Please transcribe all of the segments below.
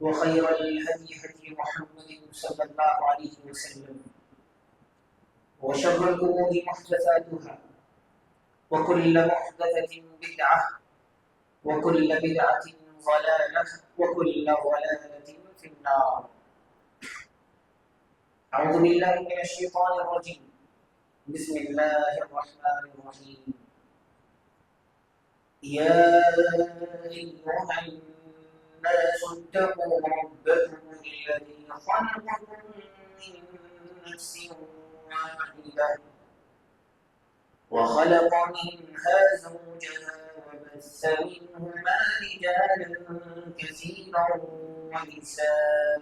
وخير الهدي هدي محمد صلى الله عليه وسلم وشر الأمور محدثاتها وكل محدثة بدعة وكل بدعة ضلالة وكل ضلالة في النار. أعوذ بالله من الشيطان الرجيم. بسم الله الرحمن الرحيم. يا أيها الناس اتقوا ربكم الذي خلقكم من نفس واحدة وخلق منها زوجها وبث منهما رجالا كثيرا ونساء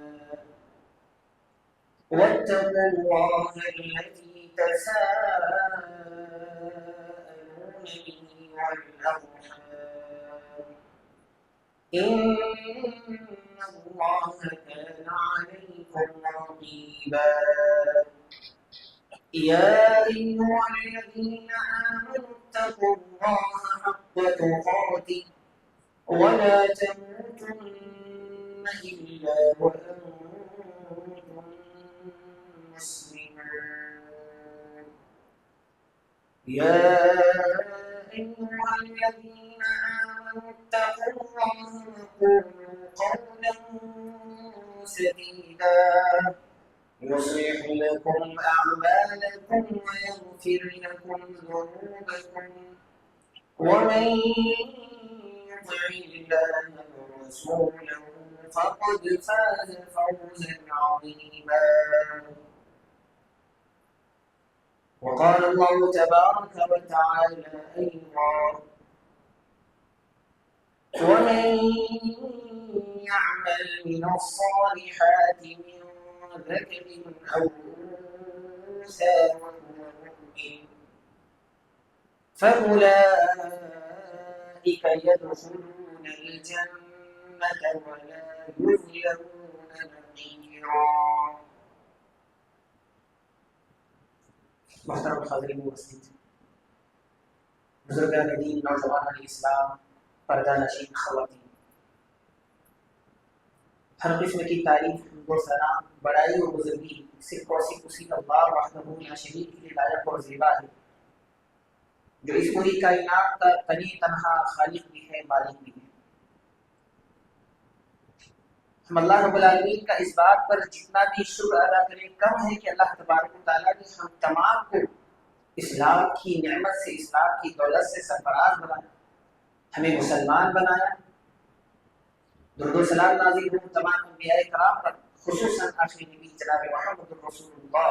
واتقوا الله الذي تساءلون به والأرحام إن الله كان عليكم رقيبا. يا أيها الذين آمنوا اتقوا الله حق تقاته ولا تموتن إلا وأنتم مسلمون. يا أيها الذين آمنوا اتقوا الله وقولوا قولا سديدا يصلح لكم أعمالكم ويغفر لكم ذنوبكم ومن يطع الله ورسوله فقد فاز فوزا عظيما. وقال الله تبارك وتعالى أيضا: ومن يعمل من الصالحات من ذكر أو أنثى وهو مؤمن فأولئك يدخلون الجنة ولا يظلمون نقيرا. محترم حاضرین مسجد، بزرگان دین، نوجوان اسلام، پردہ نشین خواتین، ہر قسم کی تعریف و ثنا، بڑائی و بزرگی صرف اور صرف اسی اللہ وحدہ لا شریک کے لائق اور زیبا ہے، جو اس پوری کائنات کا تنی تنہا خالق بھی ہے، مالک بھی ہے۔ ہم اللہ رب العالمین کا اس بات پر جتنا بھی شکر ادا کریں کم ہے کہ اللہ تبارک و تعالیٰ نے ہم تمام کو اسلام کی نعمت سے، اسلام کی دولت سے سرفراز بنایا، ہمیں مسلمان بنایا۔ درود و سلام نازل ہوں تمام انبیاء کرام پر، خصوصاً آخری نبی جناب محمد رسول اللہ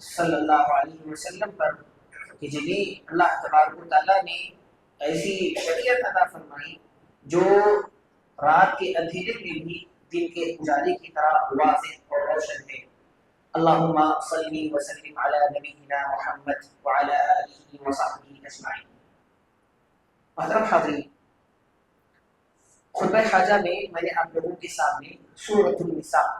صلی اللہ علیہ وسلم پر، کہ جنہیں اللہ تبارک و تعالیٰ نے ایسی شریعت عطا فرمائی جو رات کے اندھیرے میں بھی دن کے اجالے کی طرح واضح اور روشن ہے۔ اللہم صلی وسلم علی نبینا محمد وعلی آلہ وصحبہ اجمعین۔ محترم حاضرین، خطبہ حاجہ میں میں نے آپ لوگوں کے سامنے سورۃ النساء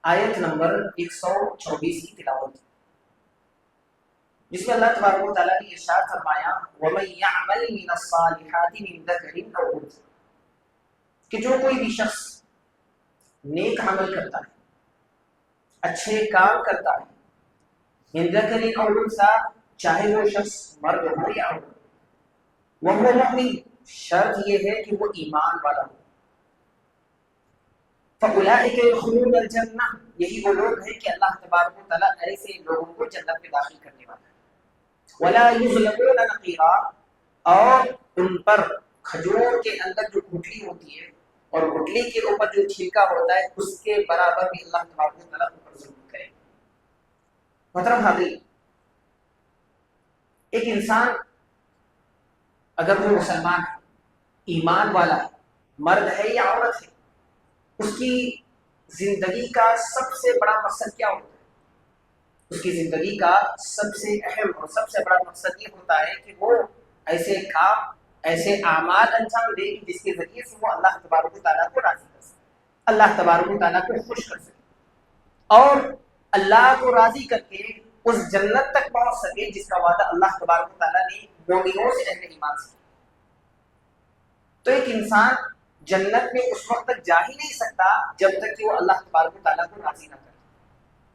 آیت نمبر 124 کی تلاوت کی، جس میں اللہ تبارک و تعالیٰ نے ارشاد فرمایا: وَمَن يَعْمَلْ مِنَ الصَّالِحَاتِ مِن ذَكَرٍ أَوْ أُنثَىٰ، کہ جو کوئی بھی شخص نیک عمل کرتا ہے، اچھے کام کرتا ہے، من ذکر او انثیٰ، چاہے وہ شخص مرد ہو یا عورت، وہو مؤمن، شرط یہ ہے کہ وہ ایمان والا ہو، فاولئک یدخلون الجنہ، یہی وہ لوگ ہیں کہ اللہ تبارک و تعالیٰ ایسے لوگوں کو جنت میں داخل کرنے والا ہے۔ ولا یظلمون نقیرا، اور ان پر کھجور کے اندر جو گٹھلی ہوتی ہے اور گٹھلی کے اوپر جو چھلکا ہوتا ہے اس کے برابر بھی اللہ تبارک و تعالیٰ اوپر ظلم کرے۔ محترم حاضرین، ایک انسان اگر وہ مسلمان ہے، ایمان والا ہے، مرد ہے یا عورت ہے، اس کی زندگی کا سب سے بڑا مقصد کیا ہوتا ہے؟ اس کی زندگی کا سب سے اہم اور سب سے بڑا مقصد یہ ہوتا ہے کہ وہ ایسے کام، ایسے اعمال انجام دے جس کے ذریعے سے وہ اللہ تبارک و تعالیٰ کو راضی کر سکے، اللہ تبارک و تعالیٰ کو خوش کر سکے، اور اللہ کو راضی کر کے اس جنت تک پہنچ سکے جس کا وعدہ اللہ تبارک و تعالیٰ نے مومنوں سے، اہل ایمان سے۔ تو ایک انسان جنت میں اس وقت تک جا ہی نہیں سکتا جب تک کہ وہ اللہ تبارک و تعالیٰ کو راضی نہ کرے،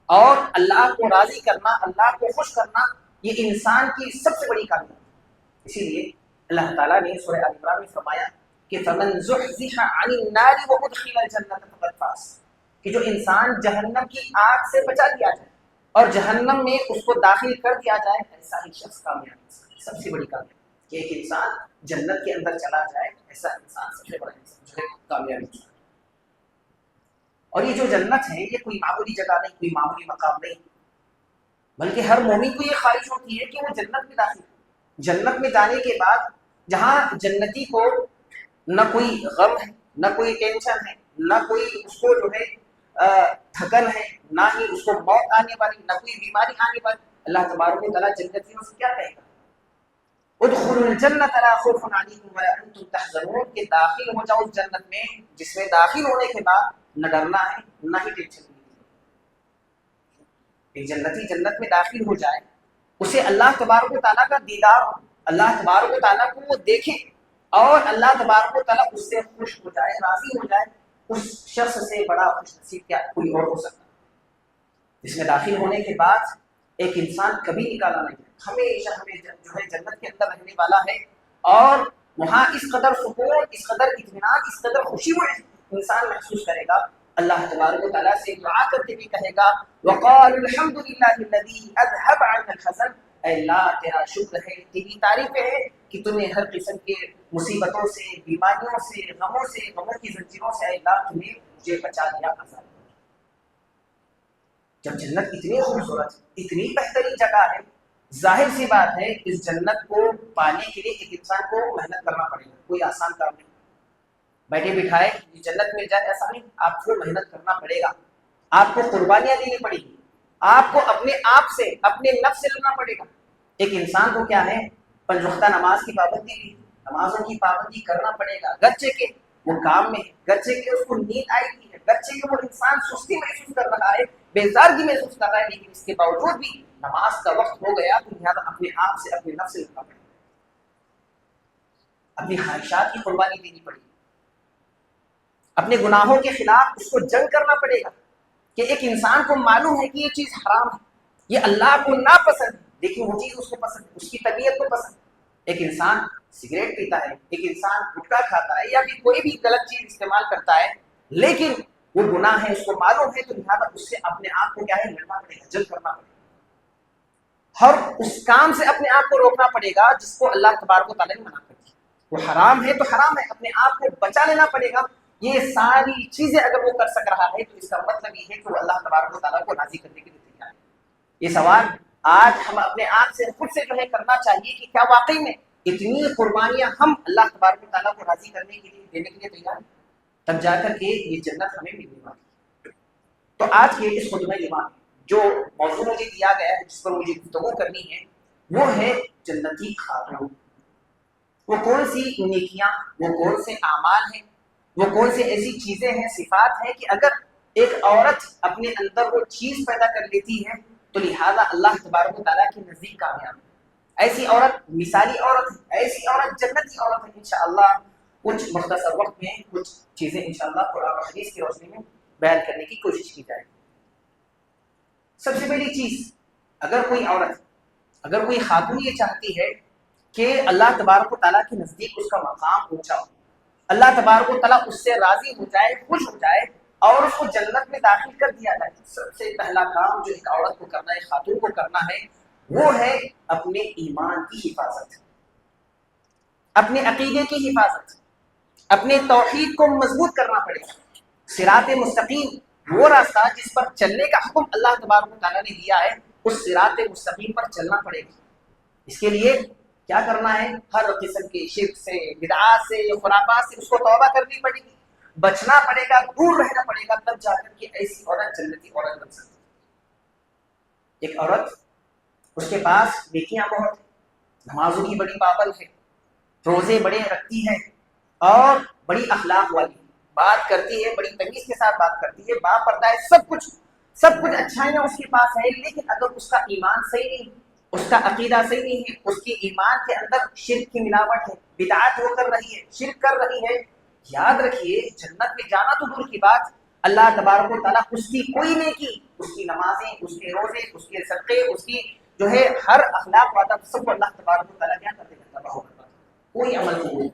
اور اللہ کو راضی کرنا، اللہ کو خوش کرنا، یہ انسان کی سب سے بڑی کامیابی ہے۔ اسی لیے اللہ تعالیٰ نے سورہ آل عمران میں فرمایا کہ فَمَن زُحْزِحَ عَنِ النَّارِ وَأُدْخِلَ الْجَنَّةَ فَقَدْ فَازَ، کہ جو انسان جہنم کی آگ سے بچا دیا جائے اور جہنم میں اس کو داخل کر دیا جائے، ایسا ہی شخص کامیاب ہے۔ سب سے بڑی کامیابی کہ ایک انسان جنت کے اندر چلا جائے، ایسا انسان سب سے بڑا انسان جو ہے کامیاب انسان۔ اور یہ جو جنت ہے یہ کوئی معمولی جگہ نہیں، کوئی معمولی مقام نہیں، بلکہ ہر مومن کو یہ خواہش ہوتی ہے کہ وہ جنت میں داخل ہو۔ جنت میں جانے کے بعد جہاں جنتی کو نہ کوئی غم ہے، نہ کوئی ٹینشن ہے، نہ کوئی اس کو جو ہے تھکن ہے، نہ ہی اس کو موت آنے والی، نہ کوئی بیماری آنے والی، اللہ تبارک و تعالیٰ جنتیوں سے کیا کہے گا؟ ادخلوا الجنت لا خوف علیکم ولا انتم تحزنون، کہ داخل ہو جاؤ اس جنت میں جس میں داخل ہونے کے بعد نہ ڈرنا ہے نہ ہی ٹینشن ہے۔ ایک جنتی جنت میں داخل ہو جائے، اسے اللہ تبارک و تعالیٰ کا دیدار ہو، اللہ تبارک و تعالیٰ کو وہ دیکھے اور اللہ تبارک و تعالیٰ اس سے خوش ہو جائے، راضی ہو جائے، اس شخص سے بڑا خوش نصیب کیا کوئی اور ہو سکتا ہے؟ اس میں داخل ہونے کے بعد ایک انسان کبھی نکالا نہیں، ہمیشہ جو ہے جنت کے اندر رہنے والا ہے، اور وہاں اس قدر سکون، اس قدر اطمینان، اس قدر خوشی وہ انسان محسوس کرے گا، اللہ تبارک و تعالیٰ سے دعا کرتے بھی کہے گا وَقَالُوا الْحَمْدُ لِلَّهِ الَّذِي أَذْهَبَ عَنَّا الْحَزَنَ، اے اللہ تیرا شکر ہے، تیری تعریفیں ہے کہ تم نے ہر قسم کے مصیبتوں سے، بیماریوں سے، غموں سے، غموں کی زنجیروں سے، اے اللہ تم نے مجھے بچا لیا۔ جب جنت اتنی خوبصورت، اتنی بہترین جگہ ہے، ظاہر سی بات ہے اس جنت کو پانے کے لیے ایک انسان کو محنت کرنا پڑے گا، کوئی آسان کام نہیں۔ بیٹھے بٹھائے جنت مل جائے ایسا نہیں، آپ کو محنت کرنا پڑے گا، آپ کو قربانیاں دینی پڑے گی، آپ کو اپنے آپ سے، اپنے نفس سے لڑنا پڑے گا۔ ایک انسان کو کیا ہے، پنج وقتہ نماز کی پابندی بھی، نمازوں کی پابندی کرنا پڑے گا، گرچہ کہ وہ کام میں ہے، گرچہ کہ اس کو نیند آئی ہوئی ہے، گرچہ کہ وہ انسان سستی محسوس کر رہا ہے، بیزارگی محسوس کر رہا ہے، لیکن اس کے باوجود بھی نماز کا وقت ہو گیا تو لہٰذا اپنے آپ سے، اپنے نفس سے لڑنا پڑے گا، اپنی خواہشات کی قربانی دینی پڑے گی، اپنے گناہوں کے خلاف اس کو جنگ کرنا پڑے گا۔ کہ ایک انسان کو معلوم ہے کہ یہ چیز حرام ہے، یہ اللہ کو ناپسند ہے، لیکن وہ چیز اس کو پسند ہے، اس کی طبیعت کو پسند ہے۔ ایک انسان سگریٹ پیتا ہے، ایک انسان گٹکا کھاتا ہے، یا بھی کوئی بھی غلط چیز استعمال کرتا ہے، لیکن وہ گناہ ہے، اس کو معلوم ہے، تو لہٰذا اس سے اپنے آپ کو کیا ہے، لڑنا پڑے گا، جنگ کرنا پڑے گا، ہر اس کام سے اپنے آپ کو روکنا پڑے گا جس کو اللہ تبارک و تعالیٰ نے منع کر دیا۔ وہ حرام ہے تو حرام ہے، اپنے آپ کو بچا لینا پڑے گا۔ یہ ساری چیزیں اگر وہ کر سک رہا ہے تو اس کا مطلب یہ ہے کہ وہ اللہ تبارک و تعالیٰ کو راضی کرنے کے لیے تیار ہے۔ یہ سوال آج ہم اپنے آپ سے خود سے جو ہے کرنا چاہیے کہ کیا واقعی میں اتنی قربانیاں ہم اللہ تبارک و تعالیٰ کو راضی کرنے کے لیے دینے کے لیے تیار ہیں؟ تب جا کر کے یہ جنت ہمیں ملنے والی ہے۔ تو آج کے اس خطبہ جمعہ میں جو موضوع مجھے دیا گیا ہے، جس پر مجھے گفتگو کرنی ہے، وہ ہے جنتی خاتون۔ وہ کون سی نیکیاں، وہ کون سے اعمال ہیں، وہ کون سی ایسی چیزیں ہیں، صفات ہیں کہ اگر ایک عورت اپنے اندر وہ چیز پیدا کر لیتی ہے تو لہٰذا اللہ تبارک و تعالیٰ کے نزدیک کامیاب ہے۔ ایسی عورت مثالی عورت ہے، ایسی عورت جنتی عورت ہے۔ انشاءاللہ کچھ مختصر وقت میں کچھ چیزیں انشاءاللہ قرآن و حدیث کی روشنی میں بیان کرنے کی کوشش کی جائے۔ سب سے پہلی چیز، اگر کوئی عورت، اگر کوئی خاتون یہ چاہتی ہے کہ اللہ تبارک و تعالیٰ کے نزدیک اس کا مقام اونچا ہو، اللہ تبارک و تعالیٰ اس سے راضی ہو جائے، خوش ہو جائے اور اس کو جنت میں داخل کر دیا جائے، سب سے پہلا کام جو ایک عورت کو کرنا ہے، خاتون کو کرنا ہے، وہ ہے اپنے ایمان کی حفاظت، اپنے عقیدے کی حفاظت، اپنے توحید کو مضبوط کرنا پڑے گا۔ صراط مستقیم، وہ راستہ جس پر چلنے کا حکم اللہ تبارک و تعالیٰ نے دیا ہے، اس صراط مستقیم پر چلنا پڑے گا۔ اس کے لیے کیا کرنا ہے، ہر قسم کے شرک سے، بدعات سے، خرافات سے اس کو توبہ کرنی پڑے گی، بچنا پڑے گا، دور رہنا پڑے گا، تب جا کر کے ایسی عورت جنتی عورت بن سکتی ہے۔ ایک عورت، اس کے پاس نیکیاں بہت ہیں، نمازوں کی بڑی پابند ہے، روزے بڑے رکھتی ہے اور بڑی اخلاق والی، بات کرتی ہے، بڑی تمیز کے ساتھ بات کرتی ہے، با پردہ ہے، سب کچھ اچھائیاں اس کے پاس ہے، لیکن اگر اس کا ایمان صحیح نہیں، اس کا عقیدہ صحیح نہیں ہے، اس کی ایمان کے اندر شرک کی ملاوٹ ہے، بدعات وہ کر رہی ہے، شرک کر رہی ہے، یاد رکھیے جنت میں جانا تو دور کی بات، اللہ تبارک و تعالیٰ اس کی کوئی نیکی، اس کی نمازیں، اس کے روزے، اس کے صدقے، اس کی جو ہے ہر اخلاق و آداب سب کو اللہ تبارک و تعالیٰ کیا کر دے گا، تباہ کر دے گا، کوئی عمل نہیں۔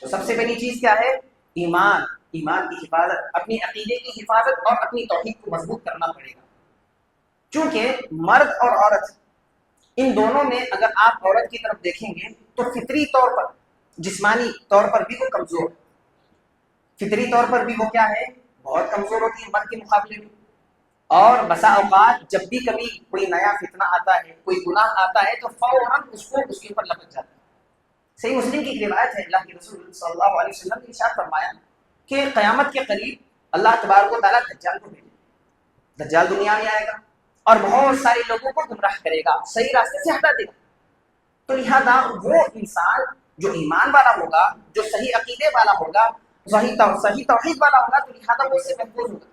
تو سب سے پہلی چیز کیا ہے؟ ایمان، ایمان کی حفاظت، اپنی عقیدے کی حفاظت اور اپنی توحید کو مضبوط کرنا پڑے گا۔ چونکہ مرد اور عورت ان دونوں میں اگر آپ عورت کی طرف دیکھیں گے تو فطری طور پر، جسمانی طور پر بھی وہ کمزور ہے، فطری طور پر بھی وہ کیا ہے، بہت کمزور ہوتی ہے مرد کے مقابلے میں۔ اور بسا اوقات جب بھی کبھی کوئی نیا فتنہ آتا ہے، کوئی گناہ آتا ہے تو فوراً اس کو اس کے اوپر لپک جاتا ہے۔ صحیح مسلم کی ایک روایت ہے، اللہ کے رسول صلی اللہ علیہ وسلم نے ارشاد فرمایا کہ قیامت کے قریب اللہ تبارک و تعالیٰ دجال کو بھیجے، دجال دنیا میں آئے گا اور بہت سارے لوگوں کو گمراہ کرے گا، صحیح راستے سے ہٹا دے گا۔ تو لہٰذا وہ انسان جو ایمان والا ہوگا، جو صحیح عقیدے والا ہوگا، صحیح توحید والا ہوگا، تو لہٰذا وہ اس سے محفوظ ہوگا۔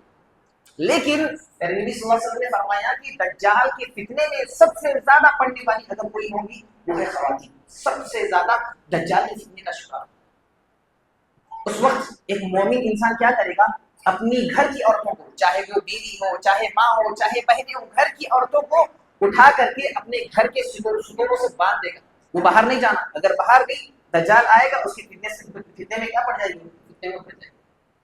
لیکن نبی صلی اللہ علیہ وسلم نے فرمایا کہ دجال کے فتنے میں سب سے زیادہ پڑنے والی اگر کوئی ہوگی وہ ہے خواتین، سب سے زیادہ دجال کے فتنے کا شکار۔ اس وقت ایک مومن انسان کیا کرے گا؟ اپنی گھر کی عورتوں کو، چاہے وہ بیوی ہو، چاہے ماں ہو، چاہے بہنیں ہو، گھر کی عورتوں کو اٹھا کر کے اپنے گھر کے ستونوں سے باندھ دے گا، وہ باہر نہیں جانا۔ اگر باہر گئی دجال آئے گا، اس کے فتنے میں کیا پڑ جائے گی، فتنے میں پڑ جائے گی،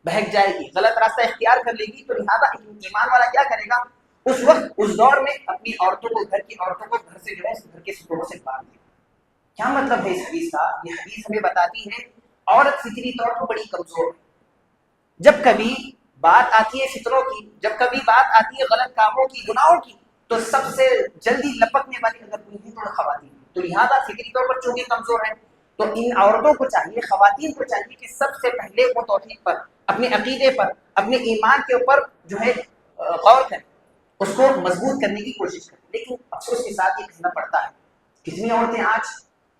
بہک جائے گی، غلط راستہ اختیار کر لے گی۔ تو لہٰذا ایمان والا کیا کرے گا؟ اس وقت اس دور میں اپنی عورتوں کو، گھر کی عورتوں کو گھر سے جو ہے گھر کے ستونوں سے باندھ دے گا۔ کیا مطلب ہے اس حدیث کا؟ یہ حدیث ہمیں بتاتی ہے عورت فطری طور پر بڑی کمزور ہے۔ جب کبھی بات آتی ہے فطروں کی، جب کبھی بات آتی ہے غلط کاموں کی، گناہوں کی، تو سب سے جلدی لپکنے والی اگر کوئی ہے تو خواتین۔ تو لہٰذا فطری طور پر چونکہ کمزور ہے تو ان عورتوں کو چاہیے، خواتین کو چاہیے کہ سب سے پہلے وہ توحید پر، اپنے عقیدے پر، اپنے ایمان کے اوپر جو ہے غور کریں، اس کو مضبوط کرنے کی کوشش کریں۔ لیکن افسوس کے ساتھ یہ کہنا پڑتا ہے، کتنی عورتیں آج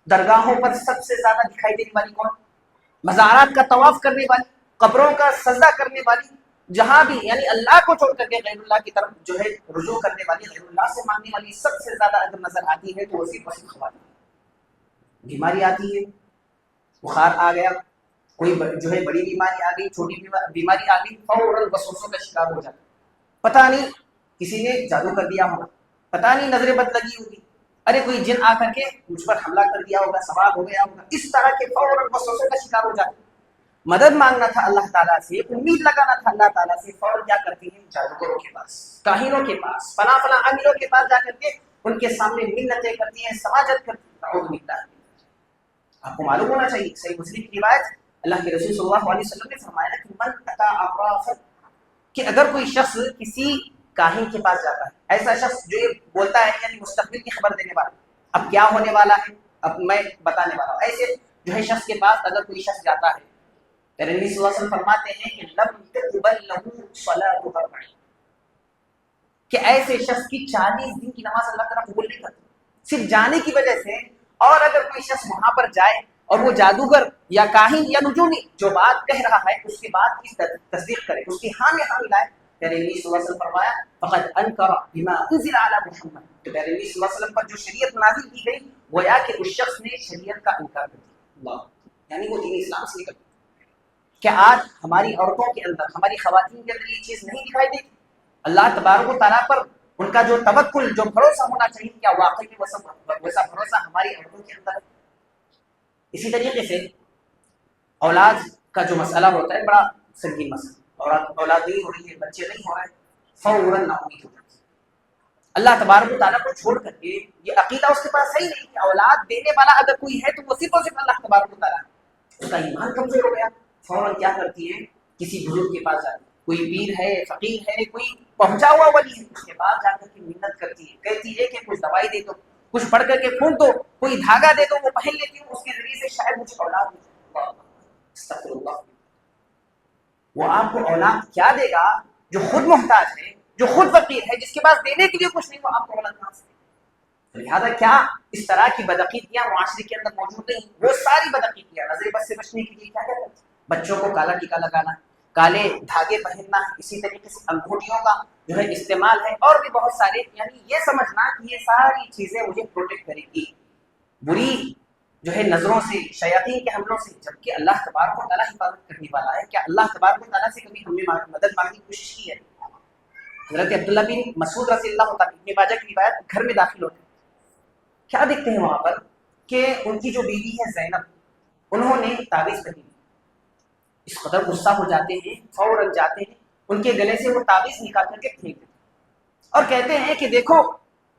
درگاہوں پر سب سے زیادہ دکھائی دینے والی کون؟ مزارات کا طواف کرنے والی، قبروں کا سجدہ کرنے والی، جہاں بھی یعنی اللہ کو چھوڑ کر کے غیر اللہ کی طرف جو ہے رجوع کرنے والی، غیر اللہ سے مانگنے والی سب سے زیادہ اگر نظر آتی ہے تو وہی وہی خواتین۔ بیماری آتی ہے، بخار آ گیا، کوئی جو ہے بڑی بیماری آ گئی، چھوٹی بیماری آ گئی، فوراً وسوسوں کا شکار ہو جاتا ہے۔ پتہ نہیں کسی نے جادو کر دیا ہوگا، پتہ نہیں نظر بد لگی ہوگی، ارے کوئی جن آ کر کے مجھ پر حملہ کر دیا ہوگا، سوار ہو گیا ہوگا، اس طرح کے فوراً وسوسوں کا شکار ہو جاتے ہیں۔ مدد مانگنا تھا اللہ تعالیٰ سے، امید لگانا تھا اللہ تعالیٰ سے، فوراً کیا کرتی ہیں؟ جادوگروں کے پاس، کاہنوں کے پاس، فلاں فلاں عاملوں کے پاس جا کر کے ان کے سامنے منتیں کرتی ہیں، سماجت کرتی ہیں۔ اعوذ باللہ۔ آپ کو معلوم ہونا چاہیے، صحیح مسلم کی روایت، اللہ کے رسول صلی اللہ علیہ وسلم نے فرمایا کہ من اتی عرافا، کہ اگر کوئی شخص کسی کاہن کے پاس جاتا ہے، ایسا شخص جو یہ بولتا ہے یعنی مستقبل کی خبر دینے والا، اب کیا ہونے والا ہے اب میں بتانے والا ہوں، ایسے جو ہے شخص کے پاس اگر کوئی شخص جاتا ہے، نبی صلی اللہ علیہ وسلم فرماتے ہیں کہ لم تقبل له صلاۃ 40، کہ ایسے شخص کی 40 دن کی نماز اللہ تعالیٰ قبول نہیں کرتا، صرف جانے کی وجہ سے۔ اور اگر کوئی شخص وہاں پر جائے اور وہ جادوگر یا کاہن یا نجومی جو بات کہہ رہا ہے اس کی بات کی تصدیق کرے، اس کی ہاں میں ہاں ملائے، نبی صلی اللہ علیہ وسلم فرمایا فقد انکر بما انزل علی محمد، تو نبی صلی اللہ علیہ وسلم پر جو شریعت نازل کی گئی گویا کہ اس شخص نے شریعت کا انکار کر دیا، اللہ یعنی وہ دین اسلام سے نکل گیا۔ کہ آج ہماری عورتوں کے اندر، ہماری خواتین کے اندر یہ چیز نہیں دکھائی دیتی؟ اللہ تبارک و تعالیٰ پر ان کا جو توکل، جو بھروسہ ہونا چاہیے، کیا واقعی میں ویسا بھروسہ ہماری عورتوں کے اندر ہے؟ اسی طریقے سے اولاد کا جو مسئلہ ہوتا ہے بڑا سنگین مسئلہ، اولاد نہیں ہو رہی ہے، بچے نہیں ہو رہے ہیں، فوراً ناامید ہو جاتی ہے۔ اللہ تبارک و تعالیٰ کو چھوڑ کر کے یہ عقیدہ اس کے پاس صحیح نہیں کہ اولاد دینے والا اگر کوئی ہے تو وہ صرف اور صرف اللہ تبارک و تعالیٰ ہے، اس کا ایمان کمزور ہو گیا، فوراً کیا کرتی ہے؟ کسی بزرگ کے پاس جاتی ہے، کوئی پیر ہے، فقیر ہے، کوئی پہنچا ہوا ولی ہے، اس کے پاس جا کر کے منت کرتی ہے، کہتی ہے کہ کچھ دوائی دے دو، کچھ پڑھ کر کے پھونک دو، کوئی دھاگا دے دو، وہ پہن لیتی ہوں، اس کے ذریعے سے شاید مجھے اولاد ہو جائے۔ استغفر اللہ۔ وہ آپ کو اولاد کیا دے گا جو خود محتاج ہے، جو خود فقیر ہے، جس کے پاس دینے کے لیے کچھ نہیں، وہ آپ کو اولاد کہاں سے دے گا؟ لہٰذا کیا اس طرح کی بدعقیدیاں معاشرے کے اندر موجود نہیں؟ وہ ساری بدعقیدیاں نظر بد سے بچنے کے لیے کیا کرتے ہیں؟ بچوں کو کالا ٹیکا لگانا، کالے دھاگے پہننا، اسی طریقے سے انگوٹھیوں کا جو ہے استعمال ہے، اور بھی بہت سارے، یعنی یہ سمجھنا کہ یہ ساری چیزیں مجھے پروٹیکٹ کرے گی۔ بری جو ہے نظروں سے، شیاطین کے حملوں سے، جبکہ اللہ تبارک و تعالیٰ حفاظت کرنے والا ہے. کیا اللہ تبارک و تعالیٰ سے کبھی ہم نے مدد مانگنے کی کوشش کی ہے؟ حضرت عبداللہ بن مسعود رضی اللہ تعالیٰ ابن ماجہ کی روایت، گھر میں داخل ہوتے کیا دیکھتے ہیں وہاں پر کہ ان کی جو بیوی ہے زینب، انہوں نے تعویذ پہنی. اس قدر غصہ ہو جاتے ہیں، فوراً جاتے ہیں ان کے گلے سے وہ تعویذ نکال کر کے پھینک دیتے اور کہتے ہیں کہ دیکھو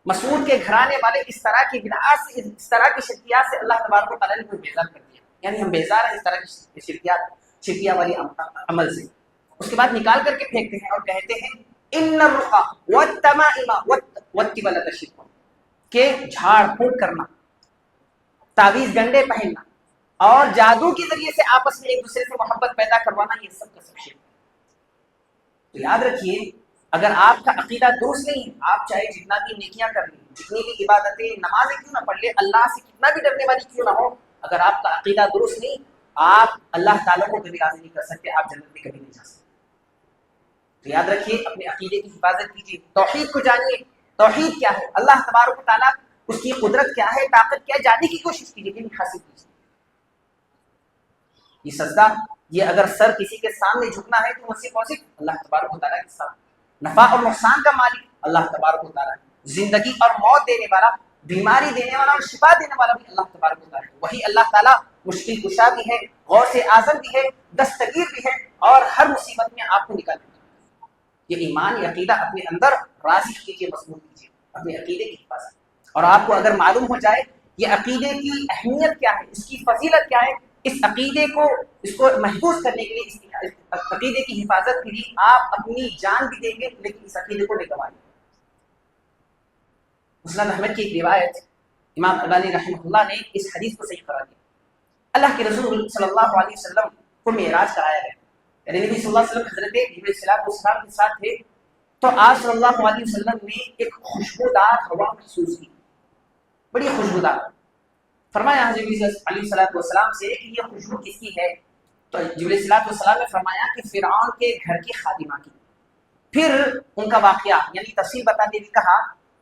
مسعود کے گھرانے والے اس طرح کی بدعات سے، اس طرح کی شرکیات سے اللہ تبارک و تعالیٰ نے ہمیں بیزار کر دیا، یعنی ہم بیزار ہیں اس طرح کی شرکیات والی عمل سے. اس کے بعد نکال کر کے پھینکتے ہیں اور کہتے ہیں ان الرقى والتمائم والتبلة شرک، کہ جھاڑ پھونک کرنا، تعویذ گنڈے پہننا اور جادو کے ذریعے سے آپس میں ایک دوسرے سے محبت پیدا کروانا، یہ سب کا سب شرک. تو یاد رکھیے اگر آپ کا عقیدہ درست نہیں ہے، آپ چاہے جتنا بھی نیکیاں کر لیں، جتنی بھی عبادتیں نمازیں کیوں نہ پڑھ لیں، اللہ سے کتنا بھی ڈرنے والی کیوں نہ ہو، اگر آپ کا عقیدہ درست نہیں، آپ اللہ تعالیٰ کو کبھی راضی نہیں کر سکتے، آپ جنت میں کبھی نہیں جا سکتے. تو یاد رکھیے اپنے عقیدے کی حفاظت کیجیے، توحید کو جانیے. توحید کیا ہے، اللہ تبارک و تعالیٰ اس کی قدرت کیا ہے، طاقت کیا ہے، جاننے کی کوشش کیجیے، لیکن حاصل کیجیے. یہ سجدہ، یہ اگر سر کسی کے سامنے جھکنا ہے تو وہ صرف اور صرف اللہ تبارک و تعالیٰ کے سامنے. نفع اور نقصان کا مالک اللہ تبارک و تعالیٰ ہے، زندگی اور موت دینے والا، بیماری دینے والا اور شفا دینے والا بھی اللہ تبارک و تعالیٰ ہے. وہی اللہ تعالیٰ مشکل کشا بھی ہے، غور سے اعظم بھی ہے، دستگیر بھی ہے اور ہر مصیبت میں آپ کو نکالنے والا. یہ ایمان، یہ عقیدہ اپنے اندر راسخ کیجیے، مضبوط کیجیے، اپنے عقیدے کی حفاظت. اور آپ کو اگر معلوم ہو جائے یہ عقیدے کی اہمیت کیا ہے، اس کی فضیلت کیا ہے، اس عقیدے کو، اس کو محفوظ کرنے کے لیے، اس عقیدے کی حفاظت کے لیے آپ اپنی جان بھی دیں گے، لیکن اس عقیدے کو نہیں گوائیں گے. مسند احمد کی ایک روایت، امام البانی رحمہ اللہ نے اس حدیث کو صحیح قرار دیا. اللہ کے رسول صلی اللہ علیہ وسلم کو معراج کرایا گیا، یعنی نبی صلی اللہ علیہ وسلم حضرت جبرائیل السلام کے ساتھ تھے، تو آپ صلی اللہ علیہ وسلم نے ایک خوشبودار ہوا محسوس کی، بڑی خوشبودار. فرمایا حضرت علیہ السلام سے کہ یہ خوشبو کس کی ہے؟ تو جبرائیل السلام نے فرمایا کہ فرعون کے گھر کی خادمہ کی. پھر ان کا واقعہ یعنی تفصیل بتاتے ہوئے کہا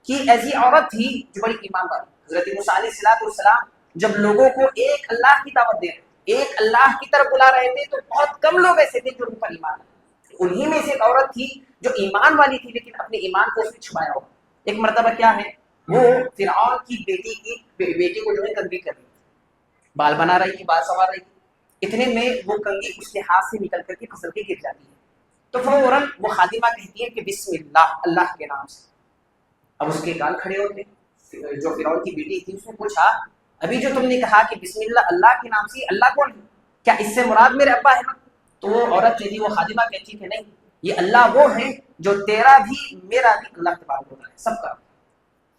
کہ ایسی عورت تھی جو بڑی ایمان والی. حضرت موسیٰ علیہ السلام جب لوگوں کو ایک اللہ کی دعوت دے رہے، ایک اللہ کی طرف بلا رہے تھے، تو بہت کم لوگ ایسے تھے جو ان پر ایمان لائے. انہی میں سے ایک عورت تھی جو ایمان والی تھی، لیکن اپنے ایمان کو اس نے چھپایا ہوا. ایک مرتبہ کیا ہے، وہ فرعون کی بیٹی کو جو ہے کنگھی کر رہی تھی، بال بنا رہی تھی، بال سنوار رہی تھی. اتنے میں وہ کنگھی اس کے ہاتھ سے نکل کر کے پھسل کے گر جاتی ہے. تو فوراً وہ خادمہ کہتی ہے کہ بسم اللہ، اللہ کے نام سے. اب اس کے گال کھڑے ہوتے، جو فرعون کی بیٹی تھی اس نے پوچھا ابھی جو تم نے کہا کہ بسم اللہ اللہ کے نام سے، اللہ کون ہے؟ کیا اس سے مراد میرے ابا ہے نا؟ تو وہ عورت کہتی، وہ خادمہ کہتی کہ نہیں، یہ اللہ وہ ہے جو تیرا بھی میرا بھی اللہ تبارک و تعالیٰ ہے، سب کا.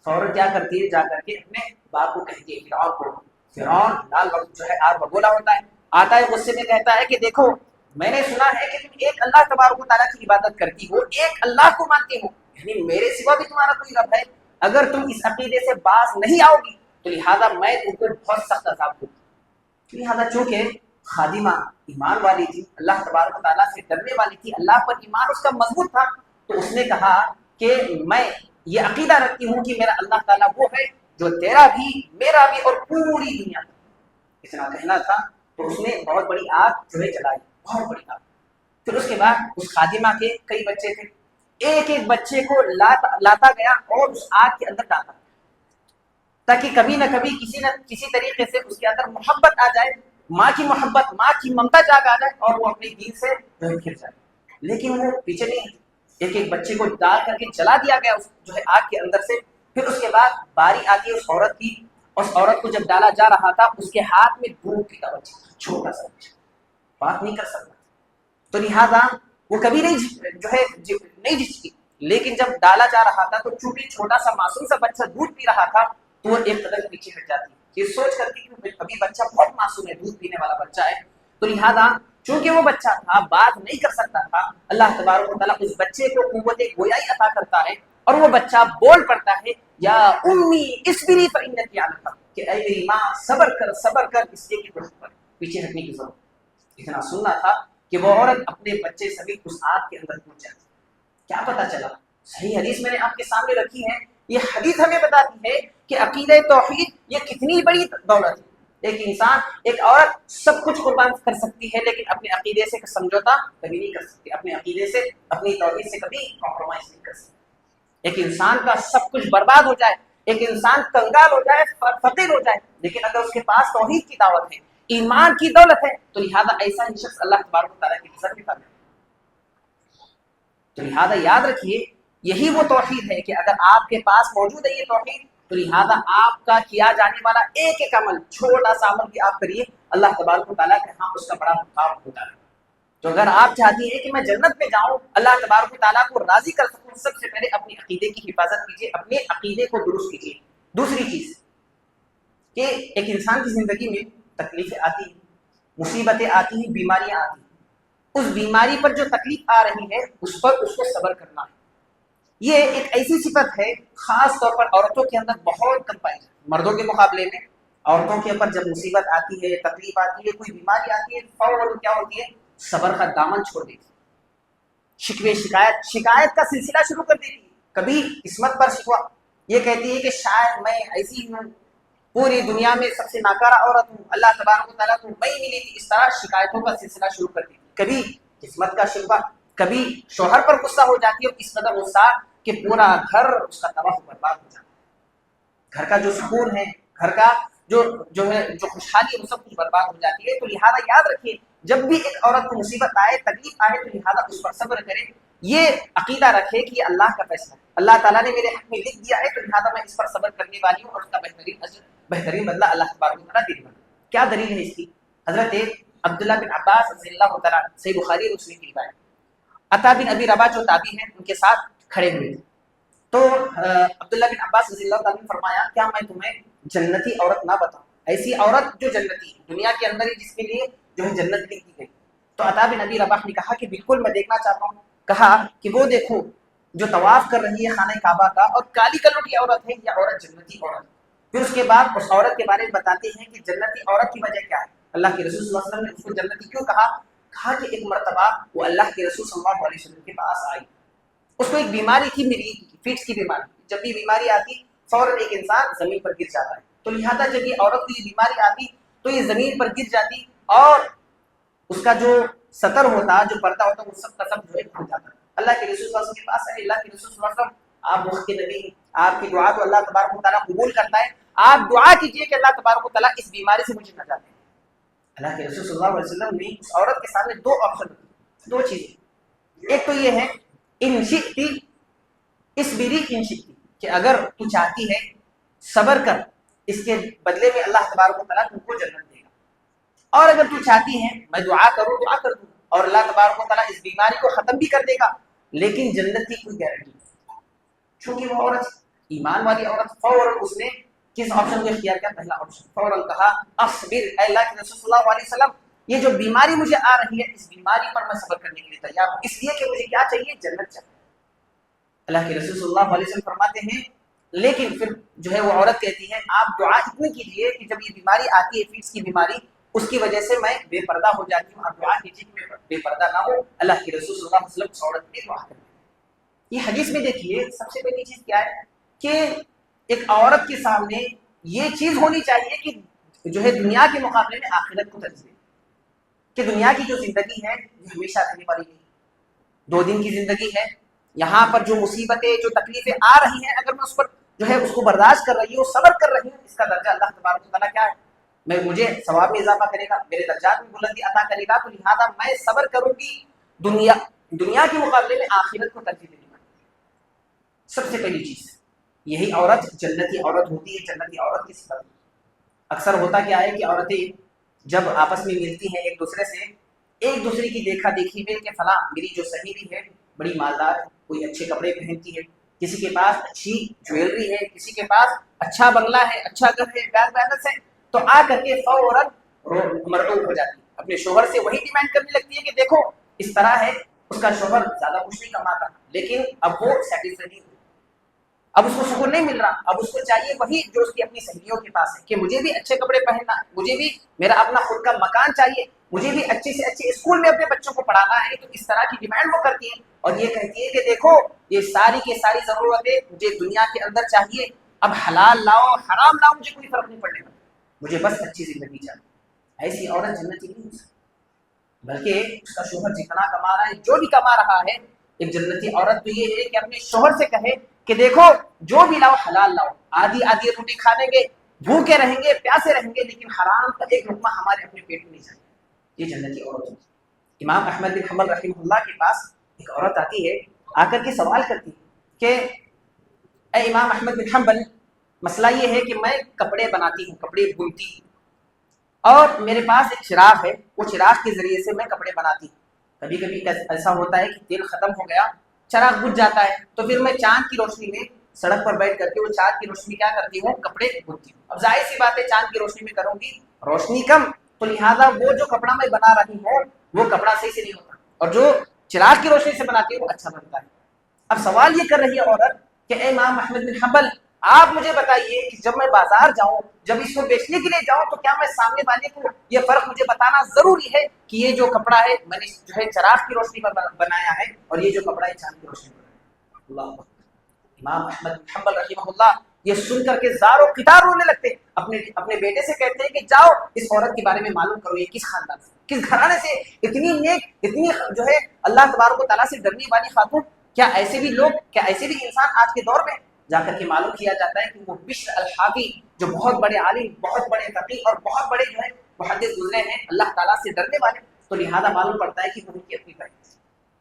فوراً کیا کرتی ہے، جا کر کے اپنے باپ کو کہتی ہے فرعون کو. فرعون لال وقت جو ہے آر بگولا ہوتا ہے، آتا ہے غصے میں کہتا ہے کہ دیکھو میں نے سنا ہے کہ تم ایک اللہ تبارک و تعالیٰ کی عبادت کرتی ہو، ایک اللہ کو مانتی ہو، یعنی میرے سوا بھی تمہارا کوئی رب ہے. اگر تم اس عقیدے سے باز نہیں آؤ گی تو لہٰذا میں تم کو بہت سخت عذاب دوں. لہٰذا چونکہ خادمہ ایمان والی تھی، اللہ تبارک و تعالیٰ سے ڈرنے والی تھی، اللہ پر ایمان اس کا مضبوط تھا، تو اس نے کہا کہ میں یہ عقیدہ رکھتی ہوں کہ میرا اللہ تعالیٰ وہ ہے جو تیرا بھی میرا بھی اور پوری دنیا کا. اتنا کہنا تھا تو اس نے بہت بڑی آگ جو ہے جلائی، بہت بڑی آگ. پھر اس کے بعد اس خادمہ کے کئی بچے تھے، ایک ایک بچے کو لاتا گیا اور اس آگ کے اندر ڈالتا تاکہ کبھی نہ کبھی کسی نہ کسی طریقے سے اس کے اندر محبت آ جائے، ماں کی محبت، ماں کی ممتا جاگ آ جائے اور وہ اپنے دین سے پھر جائے. لیکن وہ پیچھے نہیں ہے، ایک ایک بچے کو ڈال کر کے جلا دیا گیا جو ہے آگ کے اندر سے. پھر اس کے بعد باری آتی ہے اس عورت کی، اس عورت کو جب ڈالا جا رہا تھا اس کے ہاتھ میں دودھ پیتا بچہ، چھوٹا سا بچہ، بات نہیں کر سکتا، تو لہٰذا وہ کبھی نہیں جو ہے نہیں جھجکی. لیکن جب ڈالا جا رہا تھا تو چونکہ چھوٹا سا معصوم سا بچہ دودھ پی رہا تھا تو وہ ایک قدم پیچھے ہٹ جاتی، یہ سوچ کر کے کہ ابھی بچہ بہت معصوم ہے، دودھ پینے والا بچہ ہے. تو لہٰذا چونکہ وہ بچہ تھا، بات نہیں کر سکتا تھا، اللہ تبارک و تعالیٰ اس بچے کو قوت گویائی عطا کرتا ہے اور وہ بچہ بول پڑتا ہے یا امی اصبری فانکی علی الحق، کہ اے میری ماں صبر کر، صبر کر، اس لیے کہ پر پیچھے ہٹنے کی ضرورت. اتنا سننا تھا کہ وہ عورت اپنے بچے سمیت اس آگ کے اندر پہنچ جاتی. کیا پتا چلا؟ صحیح حدیث میں نے آپ کے سامنے رکھی ہے. یہ حدیث ہمیں بتاتی ہے کہ عقیدہ توحید یہ کتنی بڑی دولت ہے. ایک انسان، ایک عورت سب کچھ قربان کر سکتی ہے لیکن اپنے عقیدے سے سمجھوتا کبھی نہیں کر سکتی، اپنے عقیدے سے، اپنی توحید سے کبھی کمپرومائز نہیں کر سکتی۔ ایک انسان کا سب کچھ برباد ہو جائے، ایک انسان کنگال ہو جائے، فقیر ہو جائے، لیکن اگر اس کے پاس توحید کی دعوت ہے، ایمان کی دولت ہے، تو لہٰذا ایسا ہی شخص اللہ تبارک و تعالیٰ کی عزت بھی کرے۔ تو لہٰذا یاد رکھیے یہی وہ توحید ہے کہ اگر آپ کے پاس موجود ہے یہ توحید، تو لہٰذا آپ کا کیا جانے والا ایک ایک عمل، چھوٹا سا عمل بھی آپ کریے، اللہ تبارک و تعالیٰ کے ہاں اس کا بڑا مقام ہوتا ہے۔ تو اگر آپ چاہتی ہیں کہ میں جنت میں جاؤں، اللہ تبارک و تعالیٰ کو راضی کر سکوں، سب سے پہلے اپنے عقیدے کی حفاظت کیجیے، اپنے عقیدے کو درست کیجیے۔ دوسری چیز کہ ایک انسان کی زندگی میں تکلیفیں آتی ہیں، مصیبتیں آتی ہیں، بیماریاں آتی ہیں، اس بیماری پر جو تکلیف آ رہی ہے اس پر اس کو صبر کرنا ہے۔ یہ ایک ایسی صفت ہے خاص طور پر عورتوں کے اندر بہت کم پائی جاتی ہے، مردوں کے مقابلے میں عورتوں کے اوپر جب مصیبت آتی ہے، تکلیف آتی ہے، کوئی بیماری آتی ہے، فوراً کیا ہوتی ہے، صبر کا دامن چھوڑ دیتی ہے، شکوے شکایت کا سلسلہ شروع کر دیتی ہے، کبھی قسمت پر شکوہ، یہ کہتی ہے کہ شاید میں ایسی ہوں، پوری دنیا میں سب سے ناکارہ عورت ہوں، اللہ تبارک و تعالیٰ کو میں ملی تھی، اس طرح شکایتوں کا سلسلہ شروع کر دیتی ہے، کبھی قسمت کا شکوہ، کبھی شوہر پر غصہ ہو جاتی ہے، اور اس قدر غصہ کہ پورا گھر اس کا تباہ و برباد ہو جاتا ہے، گھر کا جو سکون ہے، گھر کا جو خوشحالی ہے، وہ سب کچھ برباد ہو جاتی ہے۔ تو لہٰذا یاد رکھیے جب بھی ایک عورت کو مصیبت آئے، تکلیف آئے، تو لہٰذا اس پر صبر کرے، یہ عقیدہ رکھے کہ یہ اللہ کا فیصلہ ہے، اللہ تعالیٰ نے میرے حق میں لکھ دیا ہے، تو لہٰذا میں اس پر صبر کرنے والی ہوں، اور اس کا بہترین اجر، بہترین بدلہ اللہ تبارک و تعالیٰ دے گا۔ کیا دلیل ہے اس کی؟ حضرت عبداللہ بن عباس رضی اللہ تعالیٰ، صحیح بخاری اور مسلم کی روایت، عطا بن ابی رباح جو تابعی ہیں ان کے ساتھ کھڑے ہوئے تھے، تو عبداللہ بن عباس رضی اللہ تعالیٰ نے فرمایا کیا میں تمہیں جنتی عورت نہ بتاؤں، ایسی عورت جو جنتی ہے، دنیا کے اندر ہی جس کے لیے جو ہے جنت لکھ دی گئی۔ تو عطا بن ابی رباح نے کہا کہ بالکل میں دیکھنا چاہتا ہوں۔ کہا کہ وہ دیکھو جو طواف کر رہی ہے خانہ کعبہ کا، اور کالی کلوٹی عورت ہے، یہ عورت جنتی عورت ہے۔ پھر اس کے بعد اس عورت کے بارے میں بتاتے ہیں کہ جنتی عورت کی وجہ کیا ہے، اللہ کے رسول صلی اللہ علیہ وسلم نے اس کو جنتی کیوں کہا؟ کہا کہ ایک مرتبہ وہ اللہ کے رسول صلی اللہ علیہ وسلم کے پاس آئی، اس کو ایک بیماری تھی، میری فٹس کی بیماری، جب بھی بیماری آتی فوراً ایک انسان زمین پر گر جاتا ہے، تو لہٰذا جب یہ عورت کو یہ بیماری آتی تو یہ زمین پر گر جاتی، اور اس کا جو سطر ہوتا، جو پردہ ہوتا، وہ سب کا سب جو ہے کھل جاتا۔ اللہ کے رسول صلی اللہ علیہ وسلم کے پاس ہے، اللہ کے رسول صلی اللہ علیہ وسلم آپ وقت کے نبی ہیں، آپ کی دعا تو اللہ تبارک و تعالیٰ قبول کرتا ہے، آپ دعا کیجئے کہ اللہ تبارک و تعالیٰ اس بیماری سے مجھے نجات دے۔ اللہ کے رسول صلی اللہ علیہ وسلم نے اس عورت کے سامنے دو آپشن رکھے، دو چیزیں، ایک تو یہ ہے ان شئتی اصبری ان شئتی، کہ اگر تو چاہتی ہے صبر کر، اس کے بدلے میں اللہ تبارک و تعالیٰ تم کو جنت دے گا، اور اگر تو چاہتی ہے میں دعا کروں، دعا کر دوں، اور اللہ تبارک و تعالیٰ اس بیماری کو ختم بھی کر دے گا، لیکن جنت کی کوئی گارنٹی نہیں۔ چونکہ وہ عورت ایمان والی عورت، فوراً اس نے کس آپشن کو اختیار کیا؟ پہلا آپشن، فوراً کہا اصبر، اے اللہ کے رسول صلی اللہ علیہ وسلم یہ جو بیماری مجھے آ رہی ہے، اس بیماری پر میں صبر کرنے کے لیے تیار ہوں، اس لیے کہ مجھے کیا چاہیے؟ جنت چاہیے۔ اللہ کے رسول صلی اللہ علیہ وسلم فرماتے ہیں لیکن پھر جو ہے وہ عورت کہتی ہے آپ دعا اتنی کیجیے کہ جب یہ بیماری آتی ہے، فیٹس کی بیماری، اس کی وجہ سے میں بے پردہ ہو جاتی ہوں، آپ دعا کیجیے کہ میں بے پردہ نہ ہو۔ اللہ کے رسول صلی اللہ علیہ وسلم اس عورت کی دعا کرتے ہیں۔ یہ حدیث میں دیکھیے سب سے پہلی چیز کیا ہے کہ ایک عورت کے سامنے یہ چیز ہونی چاہیے کہ جو ہے دنیا کے مقابلے میں آخرت کو ترجیح دے، کہ دنیا کی جو زندگی ہے یہ ہمیشہ رہنے والی نہیں، 2 دن کی زندگی ہے، یہاں پر جو مصیبتیں، جو تکلیفیں آ رہی ہیں، اگر میں اس پر جو ہے اس کو برداشت کر رہی ہوں، صبر کر رہی ہوں، اس کا درجہ اللہ تبارک و تعالیٰ کیا ہے، مجھے ثواب میں اضافہ کرے گا، میرے درجات میں بلندی عطا کرے گا، تو لہٰذا میں صبر کروں گی، دنیا کے مقابلے میں آخرت کو ترجیح دینی پڑے گی۔ سب سے پہلی چیز یہی عورت جنتی عورت ہوتی ہے، جنتی عورت کی صفت۔ اکثر ہوتا کیا ہے کہ عورتیں جب آپس میں ملتی ہیں ایک دوسرے سے، ایک دوسرے کی دیکھا دیکھی میں کہ فلاں میری جو سہیلی ہے بڑی مالدار ہے، کوئی اچھے کپڑے پہنتی ہے، کسی کے پاس اچھی جویلری ہے، کسی کے پاس اچھا بنگلہ ہے، اچھا گھر ہے، بینک بیلنس ہے، تو آ کر کے فوراً مرعوب ہو جاتی ہے، اپنے شوہر سے وہی ڈیمانڈ کرنے لگتی ہے کہ دیکھو اس طرح ہے، اس کا شوہر زیادہ کچھ نہیں کماتا، لیکن اب وہ سیٹسفائی نہیں ہوئی، اب اس کو سکون نہیں مل رہا، اب اس کو چاہیے وہی جو اس کی اپنی سہیلیوں کے پاس ہے، کہ مجھے بھی اچھے کپڑے پہننا، مجھے بھی میرا اپنا خود کا مکان چاہیے، مجھے بھی اچھے سے اچھے اسکول میں اپنے بچوں کو پڑھانا ہے، تو اس طرح کی ڈیمانڈ وہ کرتی ہے، اور یہ کہتی ہے کہ دیکھو یہ ساری کی ساری ضرورتیں مجھے دنیا کے اندر چاہیے، اب حلال لاؤ حرام لاؤ مجھے کوئی فرق نہیں پڑنے والا، مجھے بس اچھی زندگی چاہیے. ایسی عورت جنتی نہیں ہو سکتی، بلکہ اس کا شوہر جتنا کما رہا ہے، جو بھی کما رہا ہے، ایک جنتی عورت تو یہ ہے کہ اپنے شوہر سے کہے کہ دیکھو جو بھی لاؤ حلال لاؤ، آدھی آدھی روٹی کھا لیں گے، بھوکے رہیں گے، پیاسے رہیں گے، لیکن حرام کا ایک لقمہ ہمارے اپنے پیٹ میں نہیں جائے. یہ جنتی عورت ہوتی ہے. امام احمد بن حنبل رحمہ اللہ کے پاس ایک عورت آتی ہے، آ کر کے سوال کرتی ہے کہ اے امام احمد بن حنبل، مسئلہ یہ ہے کہ میں کپڑے بناتی ہوں، کپڑے بنتی ہوں، اور میرے پاس ایک چراغ ہے، وہ چراغ کے ذریعے سے میں کپڑے بناتی ہوں. کبھی کبھی ایسا ہوتا ہے کہ تیل ختم ہو گیا، چراغ بجھ جاتا ہے، تو پھر میں چاند کی روشنی میں سڑک پر بیٹھ کر کے وہ چاند کی روشنی کیا کرتی ہوں، کپڑے بنتی ہوں. اب ظاہر سی بات ہے چاند کی روشنی میں کروں گی، روشنی کم، تو لہٰذا وہ جو کپڑا میں بنا رہی ہوں وہ کپڑا صحیح سے نہیں ہوتا، اور جو چراغ کی روشنی سے بناتی ہوں وہ اچھا بنتا ہے. اب سوال یہ کر رہی ہے عورت کہ اے امام احمد بن حنبل، آپ مجھے بتائیے کہ جب میں بازار جاؤں، جب اس کو بیچنے کے لیے جاؤں، تو کیا میں سامنے والے کو یہ فرق مجھے بتانا ضروری ہے کہ یہ جو کپڑا ہے میں نے جو ہے چراغ کی روشنی پر بنایا ہے، اور یہ جو کپڑا ہے چاند کی روشنی پر بنایا ہے؟ اللہ اکبر. امام احمد بن حنبل رحمہ اللہ یہ سن کر کے زار و قطار رونے لگتے، اپنے بیٹے سے کہتے ہیں کہ جاؤ اس عورت کے بارے میں معلوم کرو، یہ کس خاندان سے، کس گھرانے سے، اتنی نیک، اتنی جو ہے اللہ تبارک و تعالیٰ سے ڈرنے والی خاتون. کیا ایسے بھی لوگ، کیا ایسے بھی انسان آج کے دور میں؟ جا کر کے معلوم کیا جاتا ہے کہ وہ بشر الحافی، جو بہت بڑے عالم، بہت بڑے فقیہ اور بہت بڑے جو ہے محدث گزرے ہیں اللہ تعالیٰ سے ڈرنے والے، تو لہذا معلوم پڑتا ہے کہ وہ ان کی اپنی بہن.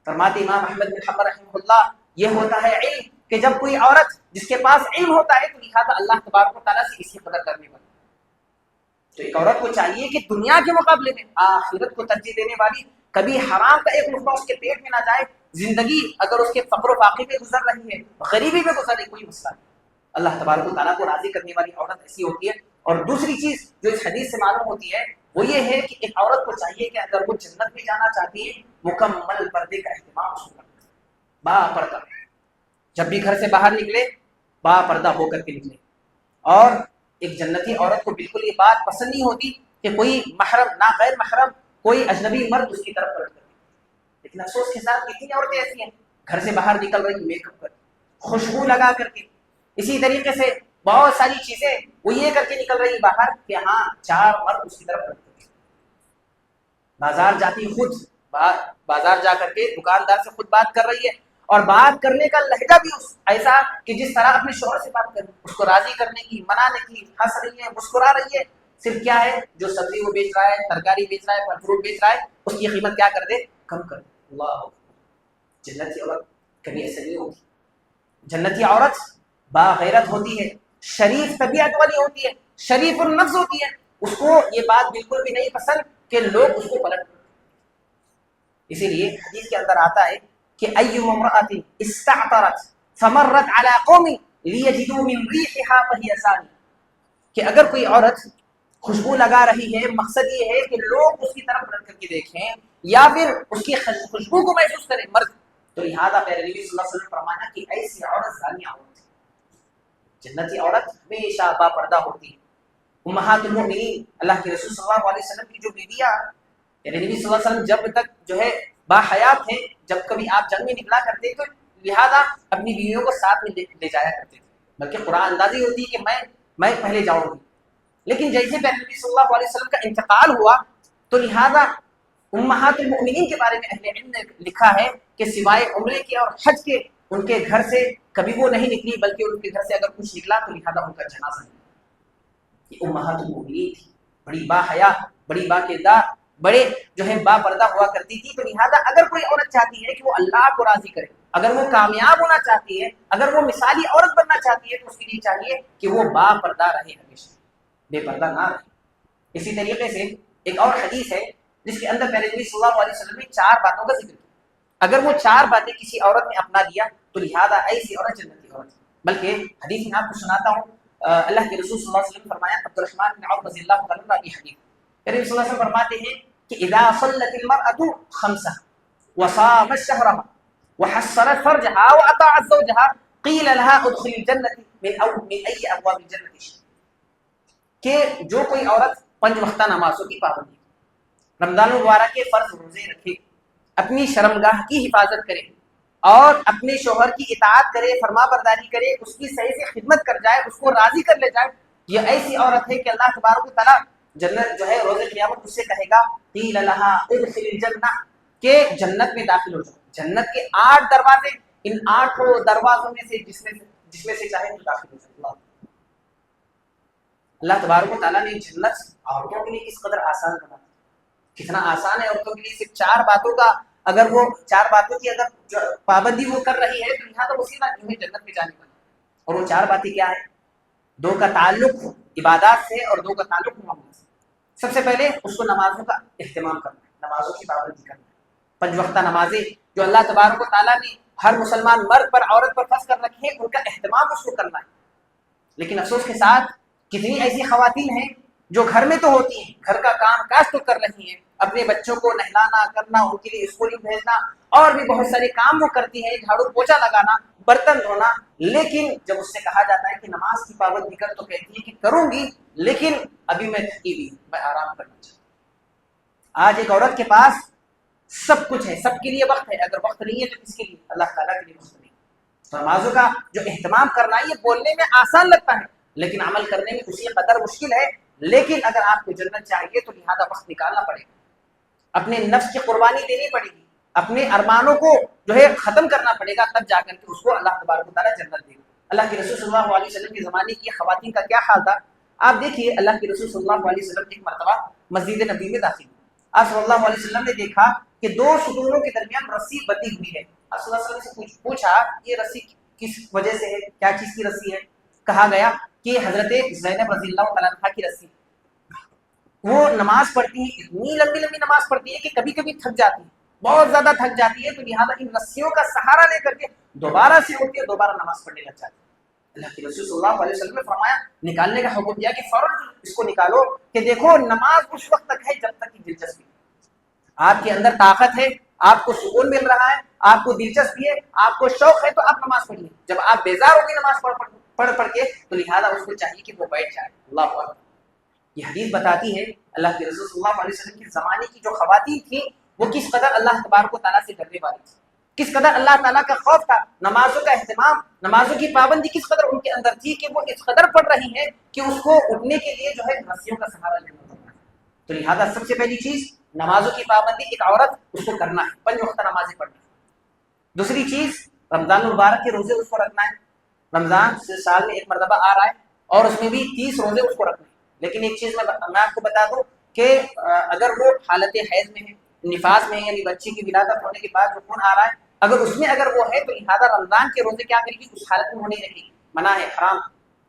فرماتے امام احمد بن حنبل رحمہ اللہ یہ ہوتا ہے علم، کہ جب کوئی عورت جس کے پاس علم ہوتا ہے تو لہذا اللہ تبارک و تعالیٰ سے اس کی قدر کرنے والی. تو ایک عورت کو چاہیے کہ دنیا کے مقابلے میں آخرت کو ترجیح دینے والی، کبھی حرام کا ایک لقمہ اس کے پیٹ میں نہ جائے. زندگی اگر اس کے فقر و فاقے میں گزر رہی ہے، غریبی میں گزر رہی، کوئی مسئلہ نہیں، اللہ تبارک و تعالیٰ کو راضی کرنے والی عورت ایسی ہوتی ہے. اور دوسری چیز جو اس حدیث سے معلوم ہوتی ہے وہ یہ ہے کہ ایک عورت کو چاہیے کہ اگر وہ جنت میں جانا چاہتی ہے، مکمل پردے کا اہتمام اس کو کرنا، با پردہ، جب بھی گھر سے باہر نکلے با پردہ ہو کر کے نکلے. اور ایک جنتی عورت کو بالکل یہ بات پسند نہیں ہوتی کہ کوئی محرم، نہ غیر محرم، کوئی اجنبی مرد اس کی طرف پلٹ کرے. لیکن افسوس کے ساتھ کتنی عورتیں ایسی ہیں گھر سے باہر نکل رہی میک اپ کر، خوشبو لگا کر کے، اسی طریقے سے بہت ساری چیزیں وہ یہ کر کے نکل رہی باہر کہ ہاں چار مرد اس کی طرف پلٹ کرے. بازار جاتی خود، بازار جا کر کے دکاندار سے خود بات کر رہی ہے، اور بات کرنے کا لہجہ بھی ایسا کہ جس طرح اپنے شوہر سے بات کریں، اس کو راضی کرنے کی، منانے کی، ہنس رہی ہے، مسکرا رہی ہے. صرف کیا ہے، جو سبزی وہ بیچ رہا ہے، ترکاری بیچ رہا ہے، پھل فروٹ بیچ رہا ہے، اس کی قیمت کیا کر دے، کم کر دے. اللہ، جنتی عورت کبھی ایسے نہیں ہوتی. جنتی عورت باغیرت ہوتی ہے، شریف طبیعت والی ہوتی ہے، شریف النفس ہوتی ہے. اس کو یہ بات بالکل بھی نہیں پسند کہ لوگ اس کو پلٹ. اسی لیے حدیث کے اندر آتا ہے کہ ایما امرأۃ استعطرت فمرت علی قوم لیجدوا من ریحها فهي ثانی، کہ اگر کوئی عورت خوشبو لگا رہی ہے، مقصد یہ ہے کہ لوگ اس کی طرف پلٹ کر کے دیکھیں یا پھر اس کی خوشبو کو محسوس کریں مرد، تو لہذا پیارے نبی صلی اللہ علیہ وسلم فرمایا کہ ایسی عورت زانیہ ہوتی ہے. جنتی عورت ہمیشہ با پردہ ہوتی ہے. امہات المؤمنین، اللہ کے رسول صلی اللہ علیہ وسلم کی جو بیویاں، یعنی نبی صلی اللہ علیہ وسلم جب تک جو ہے با حیات تھے، جب کبھی آپ جنگ میں نکلا کرتے تو لہذا اپنی بیویوں کو ساتھ میں لے جایا کرتے تھے، بلکہ قرآن اندازی ہوتی ہے کہ میں پہلے جاؤں گی. لیکن جیسے پہلے نبی صلی اللہ علیہ وسلم کا انتقال ہوا تو لہذا امہات المؤمنین کے بارے میں اہل علم نے لکھا ہے کہ سوائے عمرے کے اور حج کے ان کے گھر سے کبھی وہ نہیں نکلی، بلکہ ان کے گھر سے اگر کچھ نکلا تو لہذا ان کا جنازہ نکلا. یہ امہات المؤمنین تھی، بڑی با حیا، بڑی با کردار، بڑے جو ہے با پردہ ہوا کرتی تھی. تو لہذا اگر کوئی عورت چاہتی ہے کہ وہ اللہ کو راضی کرے، اگر وہ کامیاب ہونا چاہتی ہے، اگر وہ مثالی عورت بننا چاہتی ہے، تو اس کے لیے چاہیے کہ وہ با پردہ رہے، ہمیشہ بے پردہ نہ رہے. اسی طریقے سے ایک اور حدیث ہے جس کے اندر پیارے نبی صلی اللہ علیہ وسلم نے 4 باتوں کا ذکر کیا. اگر وہ 4 باتیں کسی عورت نے اپنا لیا تو لہذا ایسی عورت جنتی عورت. بلکہ حدیث میں آپ کو سناتا ہوں، اللہ کے رسول صلی اللہ علیہ وسلم فرمایا، عبد الرحمن بن عوف رضی اللہ تعالیٰ عنہ کی حدیث، نبی صلی اللہ علیہ وسلم فرماتے ہیں کہ اذا صلت المرأة خمسها وصامت شهرها وحصنت فرجها واطاعت زوجها قيل لها ادخل الجنة من اي ابواب الجنة شئت. کہ جو کوئی عورت 5 وقتہ نمازوں کی پابندی، رمضان المبارک کے فرض روزے رکھے، اپنی شرمگاہ کی حفاظت کرے اور اپنے شوہر کی اطاعت کرے، فرما برداری کرے، اس کی صحیح سے خدمت کر جائے، اس کو راضی کر لے جائے، یہ ایسی عورت ہے کہ اللہ تبارک و تعالیٰ جنت جو ہے روز قیامت اس سے کہے گا قیل لہا ادخل الجنہ کہ جنت میں داخل ہو جاؤ. جنت کے 8 دروازے، ان 8 دروازوں میں سے جس میں سے چاہے تو داخل ہو جائے. اللہ تبارک و تعالیٰ نے جنت عورتوں کے لیے کس قدر آسان بنا. کتنا آسان ہے عورتوں کے لیے. صرف 4 باتوں کا اگر وہ 4 باتوں کی اگر پابندی وہ کر رہی ہے تو لہٰذا اسی نہ جنت میں جانے والی. اور وہ 4 باتیں کیا ہے؟ 2 کا تعلق عبادات سے اور 2 کا تعلق معاملات سے. سب سے پہلے اس کو نمازوں کا اہتمام کرنا ہے، نمازوں کی پابندی کرنا ہے. 5 وقتہ نمازیں جو اللہ تبارک و تعالیٰ نے ہر مسلمان مرد پر عورت پر فرض کر رکھی ہے، ان کا اہتمام اس کو کرنا ہے. لیکن افسوس کے ساتھ کتنی ایسی خواتین ہیں جو گھر میں تو ہوتی ہیں، گھر کا کام کاج تو کر رہی ہیں، اپنے بچوں کو نہلانا کرنا، ان کے لیے اسکولنگ بھیجنا اور بھی بہت سارے کام وہ کرتی ہیں، جھاڑو پوچھا لگانا، برتن دھونا. لیکن جب اس سے کہا جاتا ہے کہ نماز کی پابندی کر تو کہتی ہے کہ کروں گی لیکن ابھی میں تھکی ہوئی ہوں، میں آرام کرنا چاہتی ہوں. آج ایک عورت کے پاس سب کچھ ہے، سب کے لیے وقت ہے، اگر وقت نہیں ہے تو کس کے لیے؟ اللہ تعالیٰ کے لیے وقت نہیں. تو نمازوں کا جو اہتمام کرنا ہے یہ بولنے میں آسان لگتا ہے لیکن عمل کرنے میں اسی قدر مشکل ہے. لیکن اگر آپ کو جنت چاہیے تو لہذا وقت نکالنا پڑے گا، اپنے نفس کی قربانی دینی پڑے گی، اپنے ارمانوں کو جو ہے ختم کرنا پڑے گا، تب جا کر کے اس کو اللہ تبارک و تعالیٰ جنت دے گا. اللہ کے رسول صلی اللہ علیہ وسلم کے زمانے کی خواتین کا کیا حال تھا آپ دیکھیے. اللہ کے رسول صلی اللہ علیہ وسلم ایک مرتبہ مسجد نبی میں داخل ہوئے. آپ صلی اللہ علیہ وسلم نے دیکھا کہ 2 ستونوں کے درمیان رسی بندھی ہوئی ہے. آپ صلی اللہ علیہ وسلم سے پوچھا یہ رسی کس وجہ سے ہے، کیا چیز کی رسی ہے؟ کہا گیا کہ حضرت زینب رضی اللہ تعالیٰ عنہا کی رسی. وہ نماز پڑھتی ہے، اتنی لمبی لمبی نماز پڑھتی ہے کہ کبھی کبھی تھک جاتی ہے، بہت زیادہ تھک جاتی ہے، تو لہٰذا ان رسیوں کا سہارا لے کر کے دوبارہ سے اٹھتی ہے، دوبارہ نماز پڑھنے لگ جاتی ہے. اللہ کے رسول صلی اللہ علیہ وسلم نے فرمایا، نکالنے کا حکم دیا کہ فوراً اس کو نکالو کہ دیکھو نماز اس وقت تک ہے جب تک کی دلچسپی آپ کے اندر طاقت ہے، آپ کو سکون مل رہا ہے، آپ کو دلچسپی ہے، آپ کو شوق ہے تو آپ نماز پڑھیے. جب آپ بیزار ہو گئی نماز پڑھ کے تو لہٰذا اس کو چاہیے کہ وہ بیٹھ جائے. اللہ اکبر. یہ حدیث بتاتی ہے اللہ کے رسول صلی اللہ علیہ وسلم کے زمانے کی جو خواتین تھیں وہ کس قدر اللہ تبارک و تعالیٰ سے ڈرنے والی تھی، کس قدر اللہ تعالیٰ کا خوف تھا، نمازوں کا اہتمام، نمازوں کی پابندی کس قدر ان کے اندر تھی کہ وہ اس قدر پڑھ رہی ہیں کہ اس کو اٹھنے کے لیے جو ہے رسیوں کا سہارا لینا پڑتا ہے. تو لہٰذا سب سے پہلی چیز نمازوں کی پابندی ایک عورت اس کو کرنا ہے، 5 وقت نمازیں پڑھنا ہے. دوسری چیز رمضان المبارک کے روزے اس کو رکھنا ہے. رمضان سے سال میں 1 مرتبہ آ رہا ہے اور اس میں بھی 30 روزے اس کو رکھنا ہے. لیکن ایک چیز میں آپ کو بتا دوں کہ اگر وہ حالت حیض میں ہے، نفاس میں ہے، یعنی بچی کی ولادت ہونے کے بعد جو خون آ رہا ہے، اگر اس میں اگر وہ ہے تو لہٰذا رمضان کے روزے کیا کرے گی؟ اس حالت میں وہ نہیں رکھے گی، منع ہے، حرام.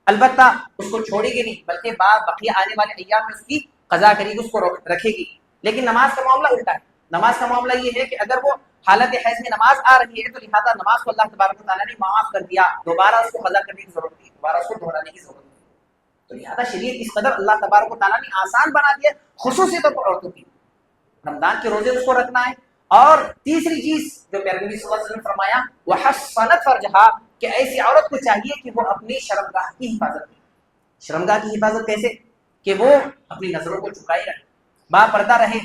البتہ اس کو چھوڑے گی نہیں بلکہ بعد بقیہ آنے والے ایام میں اس کی قضا کرے گی، اس کو رکھے گی. لیکن نماز کا معاملہ الٹا ہے. نماز کا معاملہ یہ ہے کہ اگر وہ حالت حیض میں نماز آ رہی ہے تو لہٰذا نماز کو اللہ تبارک و تعالیٰ نے معاف کر دیا، دوبارہ اس کو قضا کرنے کی ضرورت نہیں، دوبارہ اس کو دہرانے کی ضرورت نہیں. تو لہٰذا شریعت اس قدر اللہ تبارک و تعالیٰ نے آسان بنا دیا، خصوصی طور پر عورتوں کی رمضان کے روزے اس کو رکھنا ہے. اور تیسری چیز جو پیارے نبی صلی اللہ علیہ وسلم نے فرمایا وحصنت فرجہا کہ ایسی عورت کو چاہیے کہ وہ اپنی شرمگاہ کی حفاظت کرے. شرمگاہ کی حفاظت کیسے؟ کہ وہ اپنی نظروں کو جھکائے رہے، با پردہ رہے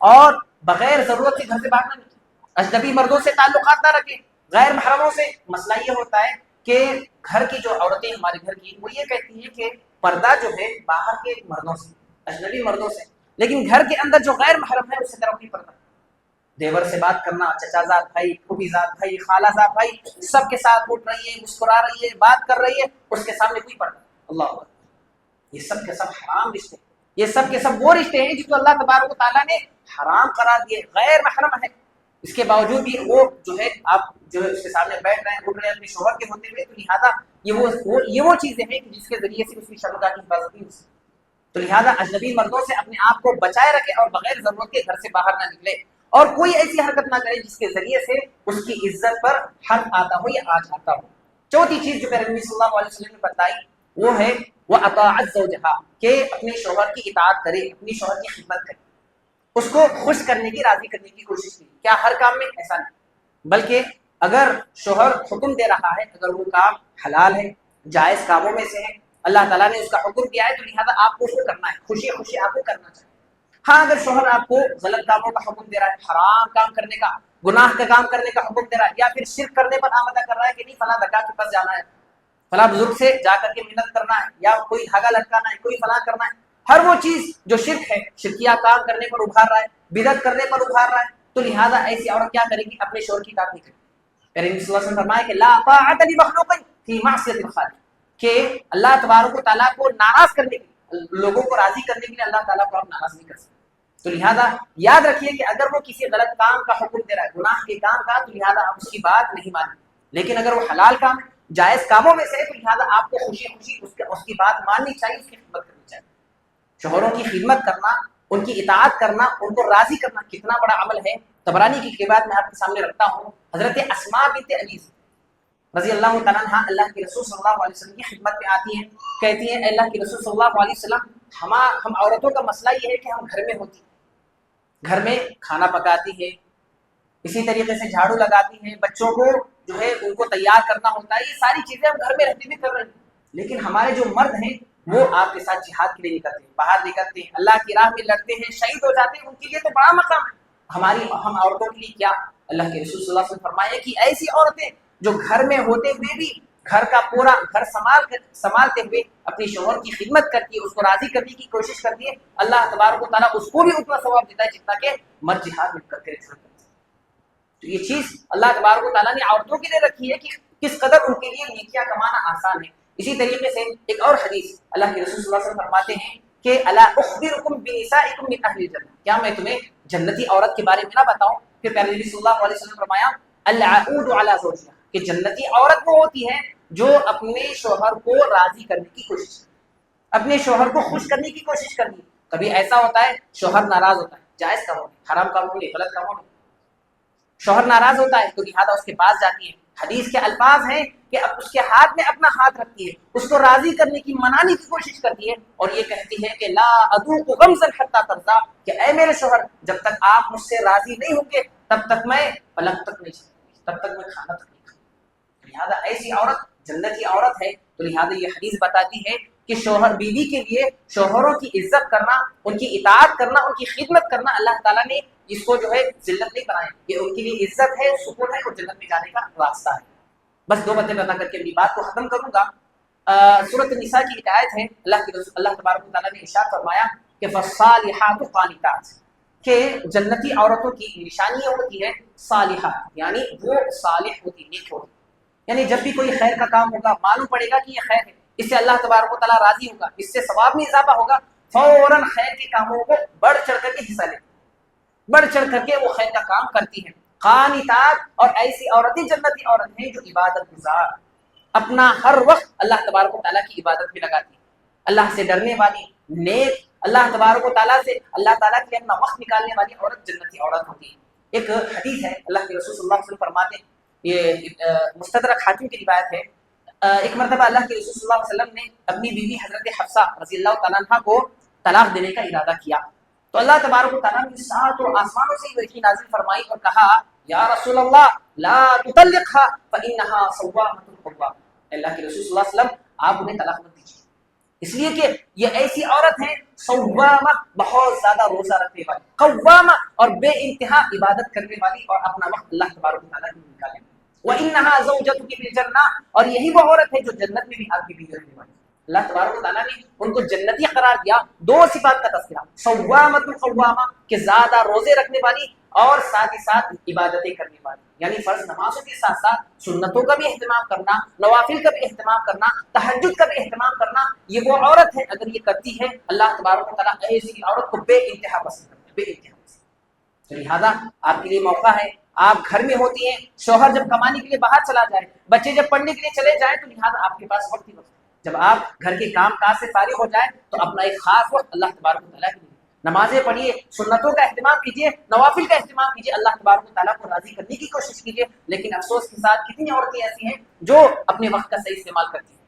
اور بغیر ضرورت کے گھر سے باہر نہ نکلے، اجنبی مردوں سے تعلقات نہ رکھے، غیر محرموں سے. مسئلہ یہ ہوتا ہے کہ گھر کی جو عورتیں ہمارے گھر کی وہ یہ کہتی ہیں کہ پردہ جو ہے باہر کے مردوں سے، اجنبی مردوں سے، لیکن گھر کے اندر جو غیر محرم ہے اس سے طرف نہیں پردہ. دیور سے بات کرنا، چچا زاد بھائی، پھوپھی زاد بھائی، خالہ زاد بھائی، سب کے ساتھ اٹھ رہی ہے، مسکرا رہی ہے، بات کر رہی ہے، اس کے سامنے کوئی پردہ. اللہ اکبر. یہ سب کے سب حرام رشتے، یہ سب کے سب وہ رشتے ہیں جس کو اللہ تبارک و تعالیٰ نے حرام قرار دیے، غیر محرم ہے. اس کے باوجود بھی وہ جو ہے آپ جو ہے اس کے سامنے بیٹھ رہے ہیں، اٹھ رہے ہیں اپنے شوہر کے ہوتے ہوئے، تو لہٰذا یہ وہ چیزیں ہیں کہ جس کے ذریعے سے اس کی شرمگاہ کی حفاظت نہیں ہو سکتی. تو لہٰذا اجنبی مردوں سے اپنے آپ کو بچائے رکھے اور بغیر ضرورت کے گھر سے باہر نہ نکلے اور کوئی ایسی حرکت نہ کرے جس کے ذریعے سے اس کی عزت پر حد آتا ہو یا آج آتا ہو. چوتھی چیز جو نبی صلی اللہ علیہ وسلم نے بتائی وہ ہے وہ اطاعت زوجہا کہ اپنے شوہر کی اطاعت کرے، اپنی شوہر کی خدمت کرے، اس کو خوش کرنے کی، راضی کرنے کی کوشش کی. کیا ہر کام میں؟ ایسا نہیں، بلکہ اگر شوہر حکم دے رہا ہے، اگر وہ کام حلال ہے، جائز کاموں میں سے ہے، اللہ تعالیٰ نے اس کا حکم دیا ہے تو لہٰذا آپ کو اس کو کرنا ہے، خوشی خوشی آپ کو کرنا چاہیے. ہاں اگر شوہر آپ کو غلط کاموں کا حکم دے رہا ہے، حرام کام کرنے کا، گناہ کا کام کرنے کا حکم دے رہا ہے، یا پھر شرک کرنے پر آمادہ کر رہا ہے کہ نہیں فلاں جگہ کے پاس جانا ہے، فلاں بزرگ سے جا کر کے محنت کرنا ہے، یا کوئی دھاگا لٹکانا ہے، کوئی فلاں کرنا ہے، ہر وہ چیز جو شرک ہے، شرکیہ کام کرنے پر ابھار رہا ہے، بدعت کرنے پر ابھار رہا ہے، تو لہٰذا ایسی عورت کیا کرے گی؟ اپنے شوہر کی اطاعت نہیں کرے گی۔ نبی صلی اللہ علیہ وسلم فرمایا کہ لا طاعۃ لمخلوق فی معصیۃ الخالق، کہ اللہ تبارک و تعالیٰ کو ناراض کرنے کے لیے، لوگوں کو راضی کرنے کے لیے اللہ تعالیٰ کو آپ ناراض نہیں کر سکتے۔ تو لہٰذا یاد رکھیے کہ اگر وہ کسی غلط کام کا حکم دے رہا ہے، گناہ کے کام کا، تو لہٰذا آپ اس کی بات نہیں مانیں، لیکن اگر وہ حلال کام ہے، جائز کاموں میں سے ہے، تو لہٰذا آپ کو خوشی خوشی اس کی بات ماننی چاہیے، اس کی خدمت کرنی چاہیے۔ شوہروں کی خدمت کرنا، ان کی اطاعت کرنا، ان کو راضی کرنا کتنا بڑا عمل ہے۔ طبرانی کی روایت میں آپ کے سامنے رکھتا ہوں، حضرت اسماء بنت ابیز رضی اللہ تعالیٰ عنہ اللہ کے رسول صلی اللہ علیہ وسلم کی خدمت میں آتی ہیں، کہتی ہیں اے اللہ کے رسول صلی اللہ علیہ وسلم، ہم عورتوں کا مسئلہ یہ ہے کہ ہم گھر میں ہوتی ہیں، گھر میں کھانا پکاتی ہے، اسی طریقے سے جھاڑو لگاتی ہیں، بچوں کو جو ہے ان کو تیار کرنا ہوتا ہے، یہ ساری چیزیں ہم گھر میں رہتے ہوئے کر رہے ہیں، لیکن ہمارے جو مرد ہیں وہ آپ کے ساتھ جہاد کے لیے نکلتے ہیں، باہر نکلتے ہیں، اللہ کی راہ میں لڑتے ہیں، شہید ہو جاتے ہیں، ان کے لیے تو بڑا مقام ہے، ہم عورتوں کے لیے کیا؟ اللہ کے رسول صلی اللہ علیہ وسلم فرمایا کہ ایسی عورتیں جو گھر میں ہوتے ہوئے بھی گھر کا پورا گھر سنبھالتے ہوئے اپنی شوہر کی خدمت کرتی ہے، اس کو راضی کرنے کی کوشش کرتی ہے، اللہ تبارک و تعالیٰ اس کو بھی اتنا ثواب دیتا ہے جتنا کہ مرد جہاد میں کر کے رکھتا ہے۔ تو یہ چیز اللہ تبارک و تعالیٰ نے عورتوں کے لیے رکھی ہے کہ کس قدر ان کے لیے نیکیاں کمانا آسان ہے۔ اسی طریقے سے ایک اور حدیث اللہ کے رسول صلی اللہ علیہ وسلم فرماتے ہیں کہ الا اخبرکم بنسائکم من اہل الجنہ، کیا میں تمہیں جنتی عورت کے بارے میں نہ بتاؤں؟ پھر پیارے نبی صلی اللہ علیہ وسلم فرمایا العقود علی زوجها، کہ جنتی عورت وہ ہوتی ہے جو اپنے شوہر کو راضی کرنے کی کوشش کرے، اپنے شوہر کو خوش کرنے کی کوشش کرنی۔ کبھی ایسا ہوتا ہے شوہر ناراض ہوتا ہے، جائز کاموں میں، حرام کاموں میں، غلط کاموں میں شوہر ناراض ہوتا ہے تو لہٰذا اس کے پاس جاتی ہے، حدیث کے الفاظ ہیں کہ اب اس کے ہاتھ میں اپنا ہاتھ رکھتی ہے، اس کو راضی کرنے کی، منانے کی کوشش کرتی ہے، اور یہ کہتی ہے کہ لا اذوق غمزا حتى ترضى، کہ اے میرے شوہر جب تک آپ مجھ سے راضی نہیں ہوں گے تب تک میں پلنگ تک نہیں چلوں، تب تک میں کھانا تک نہیں کھاؤں۔ لہٰذا ایسی عورت جنتی عورت ہے، تو لہٰذا یہ حدیث بتاتی ہے کہ شوہر بیوی کے لیے شوہروں کی عزت کرنا، ان کی اطاعت کرنا، ان کی خدمت کرنا، اللہ تعالیٰ نے اس کو جو ہے ذلت نہیں بنایا، یہ ان کے لیے عزت ہے، سکون ہے، اور جنت میں جانے کا راستہ ہے۔ بس دو باتیں بتا کر کے اپنی بات کو ختم کروں گا۔ سورۃ النساء کی ایک آیت ہے، اللہ تبارک و تعالیٰ نے ارشاد فرمایا کہ فالصالحات قانتات، کہ جنتی عورتوں کی نشانی یہ ہوتی ہے صالحہ، یعنی وہ صالح ہوتی، نیک ہوتی، یعنی جب بھی کوئی خیر کا کام ہوگا، معلوم پڑے گا کہ یہ خیر ہے، اس سے اللہ تبارک و تعالیٰ راضی ہوگا، اس سے ثواب میں اضافہ ہوگا، فوراً خیر کے کاموں کو بڑھ چڑھ کر کے حصہ لیں، بڑھ چڑھ کر کے وہ خیر کا کام کرتی ہیں۔ قانتات، اور ایسی عورتیں جنتی عورت ہیں جو عبادت گزار، اپنا ہر وقت اللہ تبارک و تعالیٰ کی عبادت میں لگاتی ہیں، اللہ سے ڈرنے والی، نیک، اللہ تبارک و تعالیٰ سے اللہ تعالیٰ کے لیے اپنا وقت نکالنے والی عورت جنتی عورت ہوتی ہے۔ ایک حدیث ہے، اللہ کے رسول صلی اللہ علیہ وسلم فرماتے ہیں، یہ مستدرک حاکم کی روایت ہے، ایک مرتبہ اللہ کے رسول صلی اللہ علیہ وسلم نے اپنی بیوی حضرت حفصہ رضی اللہ تعالیٰ عنہ کو طلاق دینے کا ارادہ کیا، تو اللہ تبارک و تعالیٰ نے سات و آسمانوں سے وحی نازل فرمائی اور کہا یا رسول اللہ لا تطلقها فإنها صوامة قوامة، اللہ کے رسول صلی اللہ علیہ وسلم آپ انہیں طلاق مت دیجیے، اس لیے کہ یہ ایسی عورت ہیں صوامہ، بہت زیادہ روزہ رکھنے والی، قوامہ، اور بے انتہا عبادت کرنے والی، اور اپنا وقت اللہ تبارک و تعالیٰ کے لیے نکالنے والی، وَإِنَّهَا زَوْجَتُكِ فِي الْجَنَّةِ، اور یہی وہ عورت ہے جو جنت میں بھی آپ کی بیوی رہنے والی۔ اللہ تبارک و تعالیٰ نے ان کو جنتی قرار دیا، دو صفات کا تذکرہ، صوامۃ قوامہ، کہ زیادہ روزے رکھنے والی اور ساتھ ہی ساتھ عبادتیں کرنے والی، یعنی فرض نمازوں کے ساتھ ساتھ سنتوں کا بھی اہتمام کرنا، نوافل کا بھی اہتمام کرنا، تہجد کا بھی اہتمام کرنا، یہ وہ عورت ہے اگر یہ کرتی ہے اللہ تبارک و تعالیٰ ایسی عورت کو بے انتہا پسند کرتا ہے، بے انتہا پسند۔ تو لہٰذا آپ کے لیے موقع ہے، آپ گھر میں ہوتی ہیں، شوہر جب کمانے کے لیے باہر چلا جائے، بچے جب پڑھنے کے لیے چلے جائیں، تو لہٰذا آپ کے پاس وقت ہی وقت ہے، جب آپ گھر کے کام کاج سے فارغ ہو جائیں تو اپنا ایک خاص وقت اللہ تبارک و تعالیٰ کے لیے نمازیں پڑھیے، سنتوں کا اہتمام کیجیے، نوافل کا اہتمام کیجیے، اللہ تبارک و تعالیٰ کو راضی کرنے کی کوشش کیجیے۔ لیکن افسوس کے ساتھ کتنی عورتیں ایسی ہیں جو اپنے وقت کا صحیح استعمال کرتی ہیں،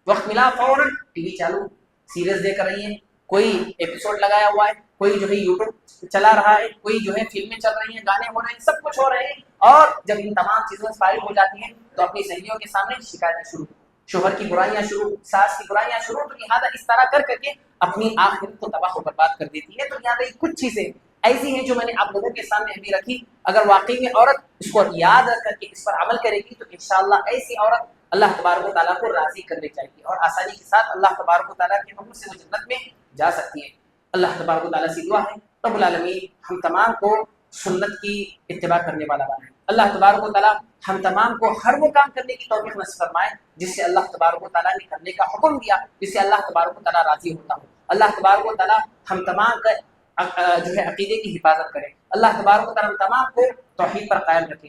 وقت ملا فوراً ٹی وی چالو، سیریز دیکھ رہی ہیں، کوئی ایپیسوڈ لگایا ہوا ہے، کوئی جو ہے یوٹیوب چلا رہا ہے، کوئی جو ہے فلمیں چل رہی ہیں، گانے ہو رہے ہیں، سب کچھ ہو رہے ہیں، اور جب ان تمام چیزوں سے فارغ ہو جاتی ہیں تو اپنی سہیلیوں کے سامنے شکایتیں شروع، شوہر کی برائیاں شروع، ساس کی برائیاں شروع، تو لہٰذا اس طرح کر کر کے اپنی آخرت کو تباہ و برباد کر دیتی ہے۔ تو لہٰذا یہ کچھ چیزیں ایسی ہیں جو میں نے آپ لوگوں کے سامنے ابھی رکھی، اگر واقعی میں عورت اس کو یاد رکھ کر کے اس پر عمل کرے گی تو انشاءاللہ ایسی عورت اللہ تبارک و تعالیٰ کو راضی کرنے چاہیے اور آسانی کے ساتھ اللہ تبارک و تعالیٰ کے حکم سے وہ جنت میں جا سکتی ہے۔ اللہ تبارک و تعالیٰ سے دعا ہے رب العالمین ہم تمام کو سنت کی اتباع کرنے والا بنائے۔ اللہ تبارک و تعالیٰ ہم تمام کو ہر وہ کام کرنے کی توفیق نصیب فرمائے جس سے اللہ تبارک و تعالیٰ نے کرنے کا حکم دیا، جس سے اللہ تبارک و تعالیٰ راضی ہوتا ہو۔ اللہ تبارک و تعالیٰ ہم تمام کا جو ہے عقیدے کی حفاظت کرے۔ اللہ تبارک و تعالیٰ ہم تمام کو توحید پر قائم رکھے۔